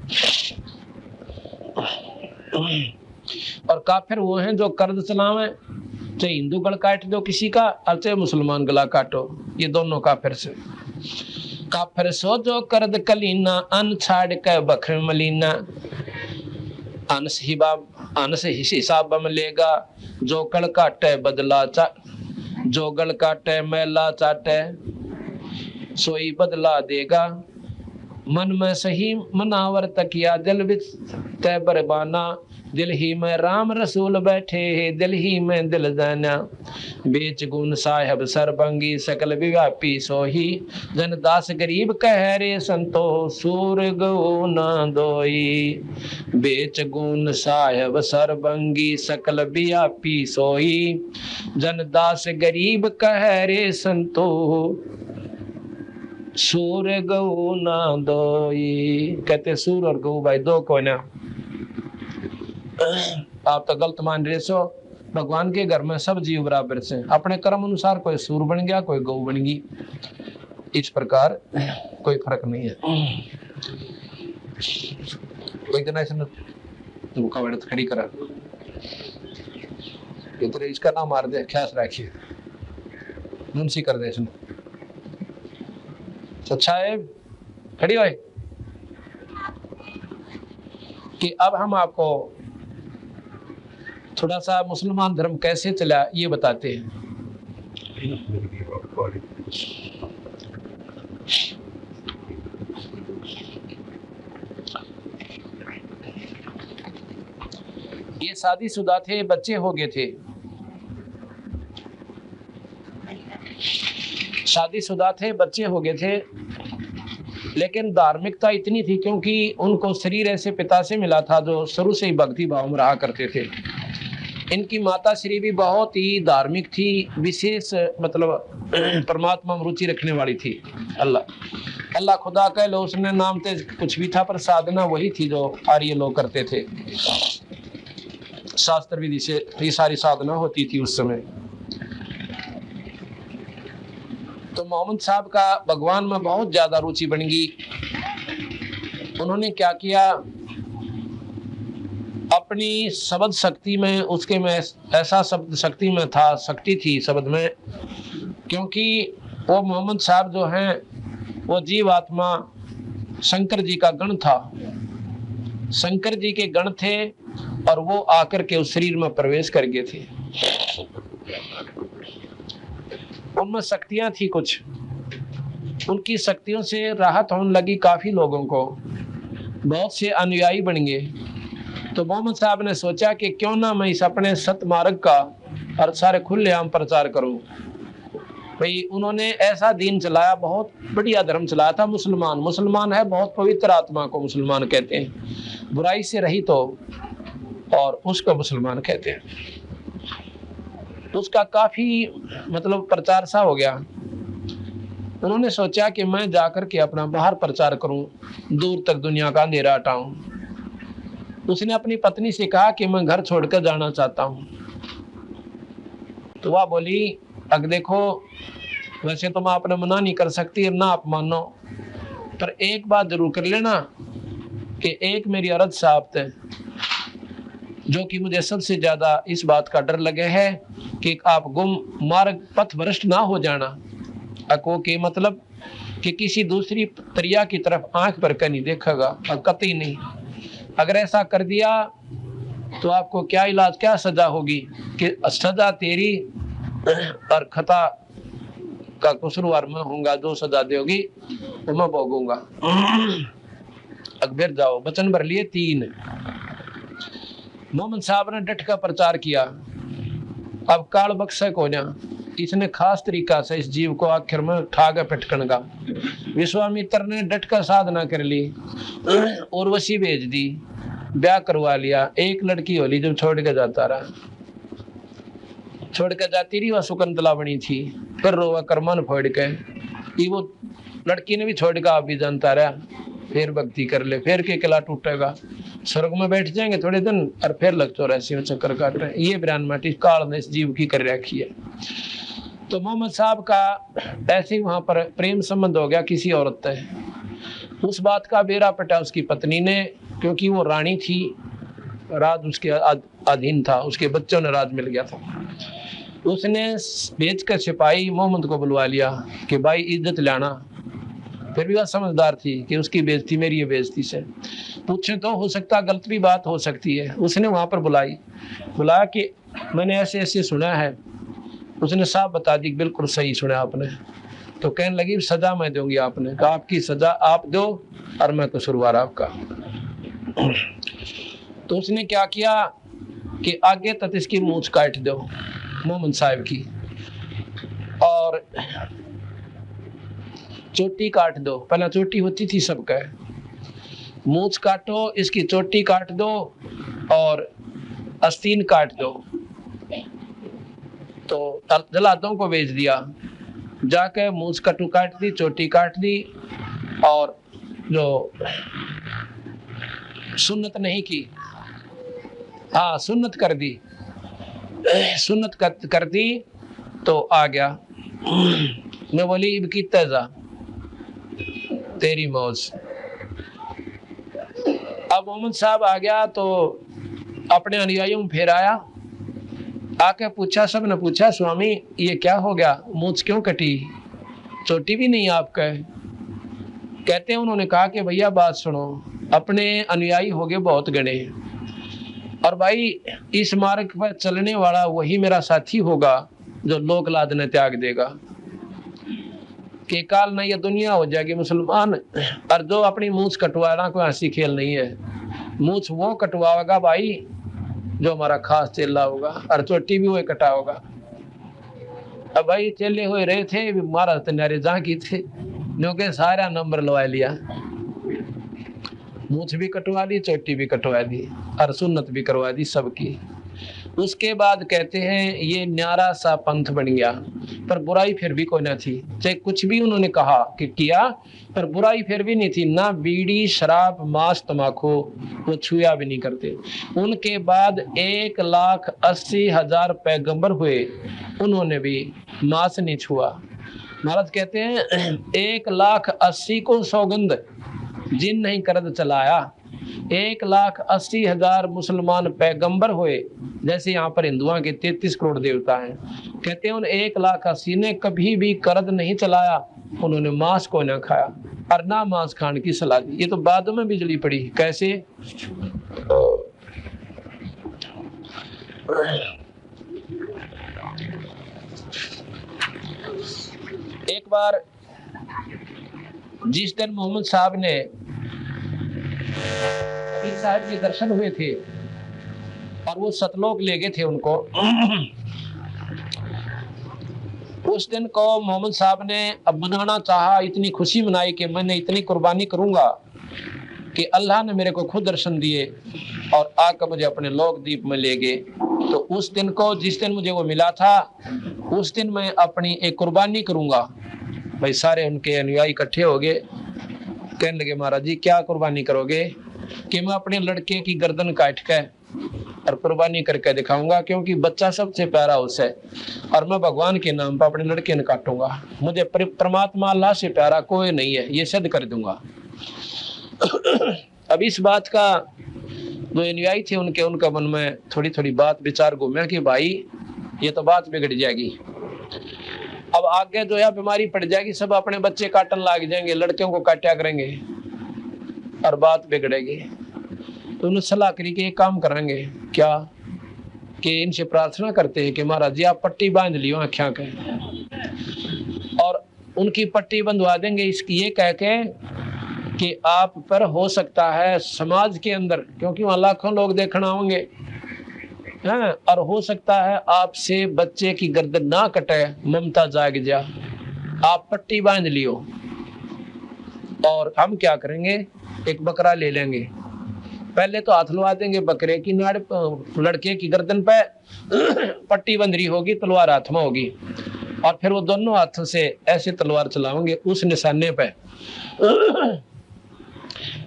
और काफिर वो हैं जो कर्ज चलावे, चाहे हिंदू गल काट दो किसी का और चाहे मुसलमान गला काटो, ये दोनों काफिर से। काफिर सो जो कर्द कलीना अन छाड़ के बखर मलीना, अन से हिसाब बम लेगा। जो कल काटे बदला चा, जो गल काटे मैला चाटे सोई बदला देगा। मन में सही मनावर तकिया दिल विच तय बरबाना, दिल ही में राम रसूल बैठे है दिल ही में दिल जाना। बेच गुण साहेब सरबंगी सकल व्यापी सोही, जन दास गरीब कह रे संतो सूर गो न दोई। बेच गुण साहेब सरबंगी सकल व्यापी सोही, जन दास गरीब कह रे संतो सूर गौ ना दोई। कहते सूर और गौ भाई दो को ना, आप तो गलत मान रहे सो। भगवान के घर में सब जीव बराबर से, अपने कर्म अनुसार कोई सूर बन गया कोई गौ बन गई, इस प्रकार कोई फर्क नहीं है। कोई दिन ऐसे न खड़ी करा इधर इसका नाम मार दे, ख्यास रखिए मुंशी कर दे इसने। अच्छा है खड़ी हुई कि अब हम आपको थोड़ा सा मुसलमान धर्म कैसे चला ये बताते हैं। ये शादीशुदा थे, बच्चे हो गए थे, शादीशुदा थे, बच्चे हो गए थे, लेकिन धार्मिकता इतनी थी क्योंकि उनको शरीर ऐसे पिता से मिला था जो शुरू से ही भक्ति भाव में रहा करते थे। इनकी माता श्री भी बहुत ही धार्मिक थी, विशेष मतलब परमात्मा में रुचि रखने वाली थी। अल्लाह खुदा कह लो, उसने नाम ते कुछ भी था पर साधना वही थी जो आर्य लोग करते थे। शास्त्र विधि से ये सारी साधना होती थी उस समय। तो मोहम्मद साहब का भगवान में बहुत ज्यादा रुचि बन गई। उन्होंने क्या किया, अपनी शब्द शक्ति में, उसके में ऐसा शब्द शक्ति में था, शक्ति थी शब्द में, क्योंकि वो मोहम्मद साहब जो हैं वो जीव आत्मा शंकर जी का गण था, शंकर जी के गण थे और वो आकर के उस शरीर में प्रवेश कर गए थे। उनमें शक्तियां थी कुछ, उनकी शक्तियों से राहत होने लगी काफी लोगों को, बहुत से अनुयायी बन गए। तो मोहम्मद साहब ने सोचा कि क्यों ना मैं इस अपने सतमार्ग का और सारे खुलेआम प्रचार करूं। भाई उन्होंने ऐसा दीन चलाया, बहुत बढ़िया धर्म चलाया था। मुसलमान है बहुत पवित्र आत्मा को मुसलमान कहते हैं, बुराई से रहित हो और उसको मुसलमान कहते हैं। तो उसका काफी मतलब प्रचार सा हो गया। उन्होंने सोचा कि मैं जाकर के अपना बाहर प्रचार करूं, दूर तक दुनिया का अंधेरा हटाऊं। उसने अपनी पत्नी से कहा कि मैं घर छोड़कर जाना चाहता हूं। तो वह बोली, अब देखो वैसे तो मैं अपना मना नहीं कर सकती, ना आप मानो, पर एक बात जरूर कर लेना कि एक मेरी अर्ज साहब है जो कि मुझे सबसे ज्यादा इस बात का डर लगे है कि आप गुम मार्ग पथ भ्रष्ट ना हो जाना। अको के मतलब कि किसी दूसरी तरिया की तरफ आंख भर कर नहीं देखेगा, कतई नहीं। अगर ऐसा कर दिया तो आपको क्या इलाज, क्या सजा होगी कि सजा तेरी और खता का कसूरवार मैं होऊंगा, जो सजा दोगी वो मैं भोगूंगा। अकबर जाओ, वचन भर लिए 3। मोहम्मद साहब ने डट का प्रचार किया। अब काल बख्शक हो जा, इसने खास तरीका से इस जीव को आखिर में ठागा पटकन का। विश्वामित्र ने डट का साधना कर ली, उर्वशी भेज दी, ब्याह करवा लिया। एक लड़की होली जब छोड़ के जाता रहा, छोड़ के जाती रही, वह सुकंतला बनी थी, फिर रोवा कर्मन फोड़ के वो लड़की ने भी छोड़ के आप भी जानता रहा, फिर भक्ति कर ले, फिर के किला टूटेगा, स्वर्ग में बैठ जाएंगे थोड़े दिन और फिर लग 84 में चक्कर काट रहे। ये बयान माटी काल ने इस जीव की कर रखी है। तो मोहम्मद साहब का ऐसे ही वहां पर प्रेम संबंध हो गया किसी औरत से। उस बात का बेरा पटा उसकी पत्नी ने, क्योंकि वो रानी थी, राज उसके अधीन था, उसके बच्चों ने राज मिल गया था। उसने भेज कर सिपाही मोहम्मद को बुलवा लिया कि भाई इज्जत लाना। फिर भी वह समझदार थी कि उसकी बेइज्जती मेरी ये बेइज्जती से पूछे तो हो सकता गलत भी बात हो सकती है। उसने वहां पर बुलाया कि मैंने ऐसे ऐसे सुना है। उसने साफ बता दी बिल्कुल सही सुना आपने। तो कहने लगी सजा मैं दूंगी। आपने कहा आपकी सजा आप दो और मैं कसूरवार आपका। तो उसने क्या किया कि आगे तक इसकी मूंछ काट दो मोहम्मद साहब की, और चोटी काट दो। पहला चोटी होती थी सबका, मूंछ काटो, इसकी चोटी काट दो और आस्तीन काट दो। तो जलादों को भेज दिया, जाके मूंछ कटू काट दी, चोटी काट दी, और जो सुन्नत नहीं की, हाँ सुन्नत कर दी, सुन्नत कर दी तो आ गया। मैं बोली इब की तेजा तेरी मौज। अब मोहम्मद साहब आ गया तो अपने अनुयायियों में फिर आया, आके पूछा, सब ने पूछा स्वामी ये क्या हो गया, मूंछ क्यों कटी, चोटी भी नहीं आपका। कहते हैं उन्होंने कहा कि भैया बात सुनो, अपने अनुयायी हो गए बहुत गणे, और भाई इस मार्ग पर चलने वाला वही मेरा साथी होगा जो लोक लाद ने त्याग देगा। के काल न ये दुनिया हो जाएगी मुसलमान, और जो अपनी मूंछ कटवाना कोई हंसी खेल नहीं है। मूंछ वो कटवाएगा भाई जो हमारा खास चेला होगा, और चोटी भी वही कटा होगा। अब भाई चेले हुए रहे थे महाराज तन्यारे जहाँ की थे, क्योंकि सारा नंबर लवा लिया, मूंछ भी कटवा दी, चोटी भी कटवा दी और सुन्नत भी करवा दी सबकी। उसके बाद कहते हैं ये न्यारा सा पंथ बन गया, पर बुराई फिर भी कोई ना थी। चाहे कुछ भी उन्होंने कहा कि किया, पर बुराई फिर भी नहीं थी। ना बीड़ी शराब मांस तम्बाकू वो छुआ भी नहीं करते। उनके बाद 1,80,000 पैगंबर हुए, उन्होंने भी मांस नहीं छुआ। महाराज कहते हैं 1,80,000 को सौगंध जिन नहीं करद चलाया। 1,80,000 मुसलमान पैगंबर हुए, जैसे यहाँ पर हिंदुओं के 33 करोड़ देवता हैं। कहते हैं उन 1,80,000 ने कभी भी करद नहीं चलाया, उन्होंने मांस को ना खाया और ना मांस खाने की सलाह दी। ये तो बाद में बिजली पड़ी। कैसे? एक बार जिस दिन मोहम्मद साहब ने पीर साहब के दर्शन हुए थे और वो सतलोक ले गए थे उनको, उस दिन को मोहम्मद साहब ने अब मनाना चाहा, इतनी खुशी मनाई कि मैंने इतनी कुर्बानी करूंगा कि अल्लाह ने मेरे को खुद दर्शन दिए और आकर मुझे अपने लोक दीप में ले गए। तो उस दिन को, जिस दिन मुझे वो मिला था, उस दिन मैं अपनी एक कुर्बानी करूंगा। भाई सारे उनके अनुयायी इकट्ठे हो गए, कहने लगे महाराज जी क्या कुर्बानी करोगे? कि मैं अपने लड़के की गर्दन काट के और कुर्बानी करके दिखाऊंगा, क्योंकि बच्चा सबसे प्यारा उससे, और मैं भगवान के नाम पर अपने लड़के ने काटूंगा। मुझे परमात्मा अल्लाह से प्यारा कोई नहीं है, ये सिद्ध कर दूंगा। अब इस बात का जो अनुयायी थे उनका मन में थोड़ी थोड़ी बात विचार घूमे कि भाई ये तो बात बिगड़ जाएगी, अब आगे जो है बीमारी पड़ जाएगी, सब अपने बच्चे काटन लग जाएंगे, लड़कियों को काटा करेंगे और बात बिगड़ेगी। तो उन्होंने सलाह करी कि एक काम करेंगे क्या, कि इनसे प्रार्थना करते हैं कि महाराज जी आप पट्टी बांध लियो आँखों के, और उनकी पट्टी बंधवा देंगे इसकी ये कह के कि आप पर हो सकता है समाज के अंदर, क्योंकि वहाँ लाखों लोग देखना होंगे, हैं, और हो सकता है आपसे बच्चे की गर्दन ना कटे, ममता जाग जा, आप पट्टी बांध लियो। और हम क्या करेंगे, एक बकरा ले लेंगे, पहले तो हाथ लगा देंगे बकरे की नाड़, लड़के की गर्दन पे पट्टी बंध रही होगी, तलवार हाथ में होगी, और फिर वो दोनों हाथों से ऐसे तलवार चलाएंगे उस निशाने पे।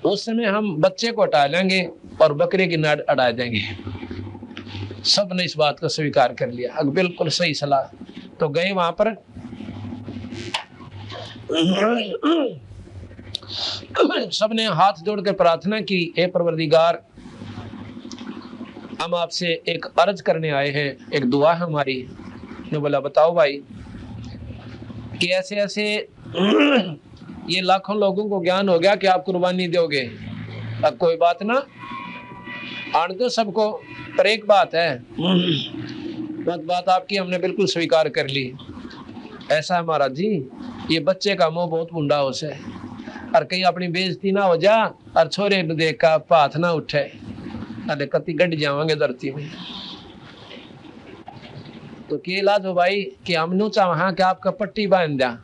उस समय हम बच्चे को हटा लेंगे और बकरे की नाड़ अड़ा देंगे। सब ने इस बात को स्वीकार कर लिया, अब बिल्कुल सही सलाह। तो गए वहां पर, सब ने हाथ जोड़ कर प्रार्थना की, हे परवरदिगार हम आपसे एक अर्ज करने आए हैं, एक दुआ है हमारी। ने बोला बताओ भाई, कि ऐसे ऐसे ये लाखों लोगों को ज्ञान हो गया कि आप कुर्बानी दोगे, अब कोई बात ना आने दो सबको, पर एक बात है, बात आपकी हमने बिल्कुल स्वीकार कर ली। ऐसा है महाराज जी, ये बच्चे का मुंह बहुत मुंडा हो से, और कहीं अपनी बेइज्जती ना हो जा और छोरे ने देख का हाथ ना उठे, अरे कति गड़ जावांगे धरती में। तो के इलाज हो भाई कि हम नु चाह कि आपका पट्टी बांध दिया,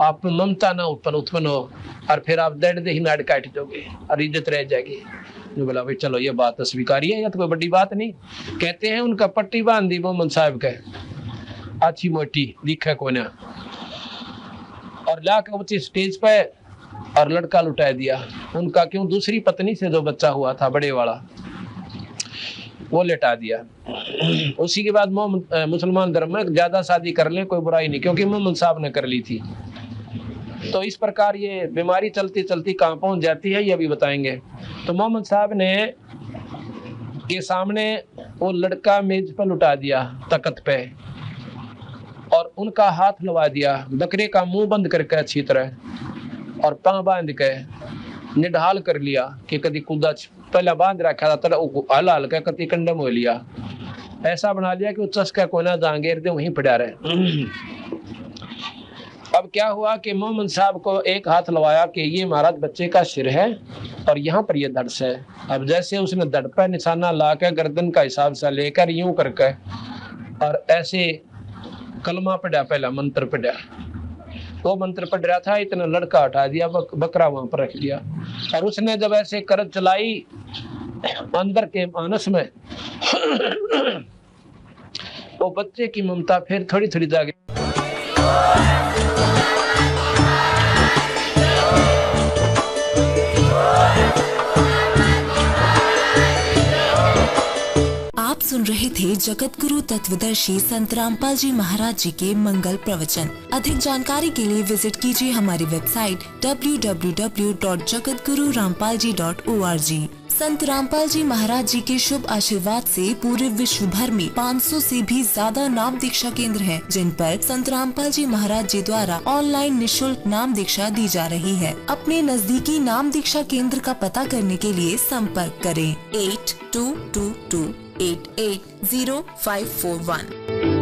आप ममता ना उत्पन्न हो, और फिर आप दर्द दे ही नाड़ काट दोगे और इज्जत रह जाएगी। जो बोला भाई चलो ये बात तो स्वीकारी है, ये तो कोई बड़ी बात नहीं। कहते हैं उनका पट्टी बांध दी मोहम्मद साहब के, अच्छी मोटी दिखे को ना, और लाकर उसी स्टेज पे और लड़का लुटा दिया उनका, क्यों दूसरी पत्नी से जो बच्चा हुआ था बड़े वाला वो लेटा दिया। उसी के बाद मुसलमान धर्म में ज्यादा शादी कर ले कोई बुराई नहीं, क्योंकि मोहम्मद साहब ने कर ली थी। तो इस प्रकार ये बीमारी चलती चलती कहाँ पहुंच जाती है ये अभी बताएंगे। तो मोहम्मद साहब ने के सामने वो लड़का मेज पर लुटा दिया तख्त पे, और उनका हाथ लगा दिया, बकरे का मुंह बंद करके अच्छी तरह, और पाँव बांध के निढाल कर लिया कि कभी कूदा, पहले बांध रखा था हल हल के कति कंडम हो लिया, ऐसा बना लिया कि वो चस्का कोना जांगेर दे वहीं पड़ा रहे। अब क्या हुआ कि मोहम्मद साहब को एक हाथ लगाया कि ये महाराज बच्चे का सिर है और यहाँ पर ये धड़ है। अब जैसे उसने धड़ पर निशाना ला के गर्दन का हिसाब से लेकर यूं करके और ऐसे कलमा पढ़ा, पहला मंत्र पढ़ा, वो मंत्र पढ़ रहा था, इतना लड़का हटा दिया, बकरा वहां पर रख दिया, और उसने जब ऐसे करत चलाई अंदर के मानस में वो बच्चे की ममता फिर थोड़ी थोड़ी जागे। आप सुन रहे थे जगत गुरु तत्वदर्शी संत रामपाल जी महाराज जी के मंगल प्रवचन। अधिक जानकारी के लिए विजिट कीजिए हमारी वेबसाइट www.jagatgururampalji.org। संत रामपाल जी महाराज जी के शुभ आशीर्वाद से पूरे विश्व भर में 500 से भी ज्यादा नाम दीक्षा केंद्र हैं, जिन पर संत रामपाल जी महाराज जी द्वारा ऑनलाइन निशुल्क नाम दीक्षा दी जा रही है। अपने नजदीकी नाम दीक्षा केंद्र का पता करने के लिए संपर्क करें 8222880541।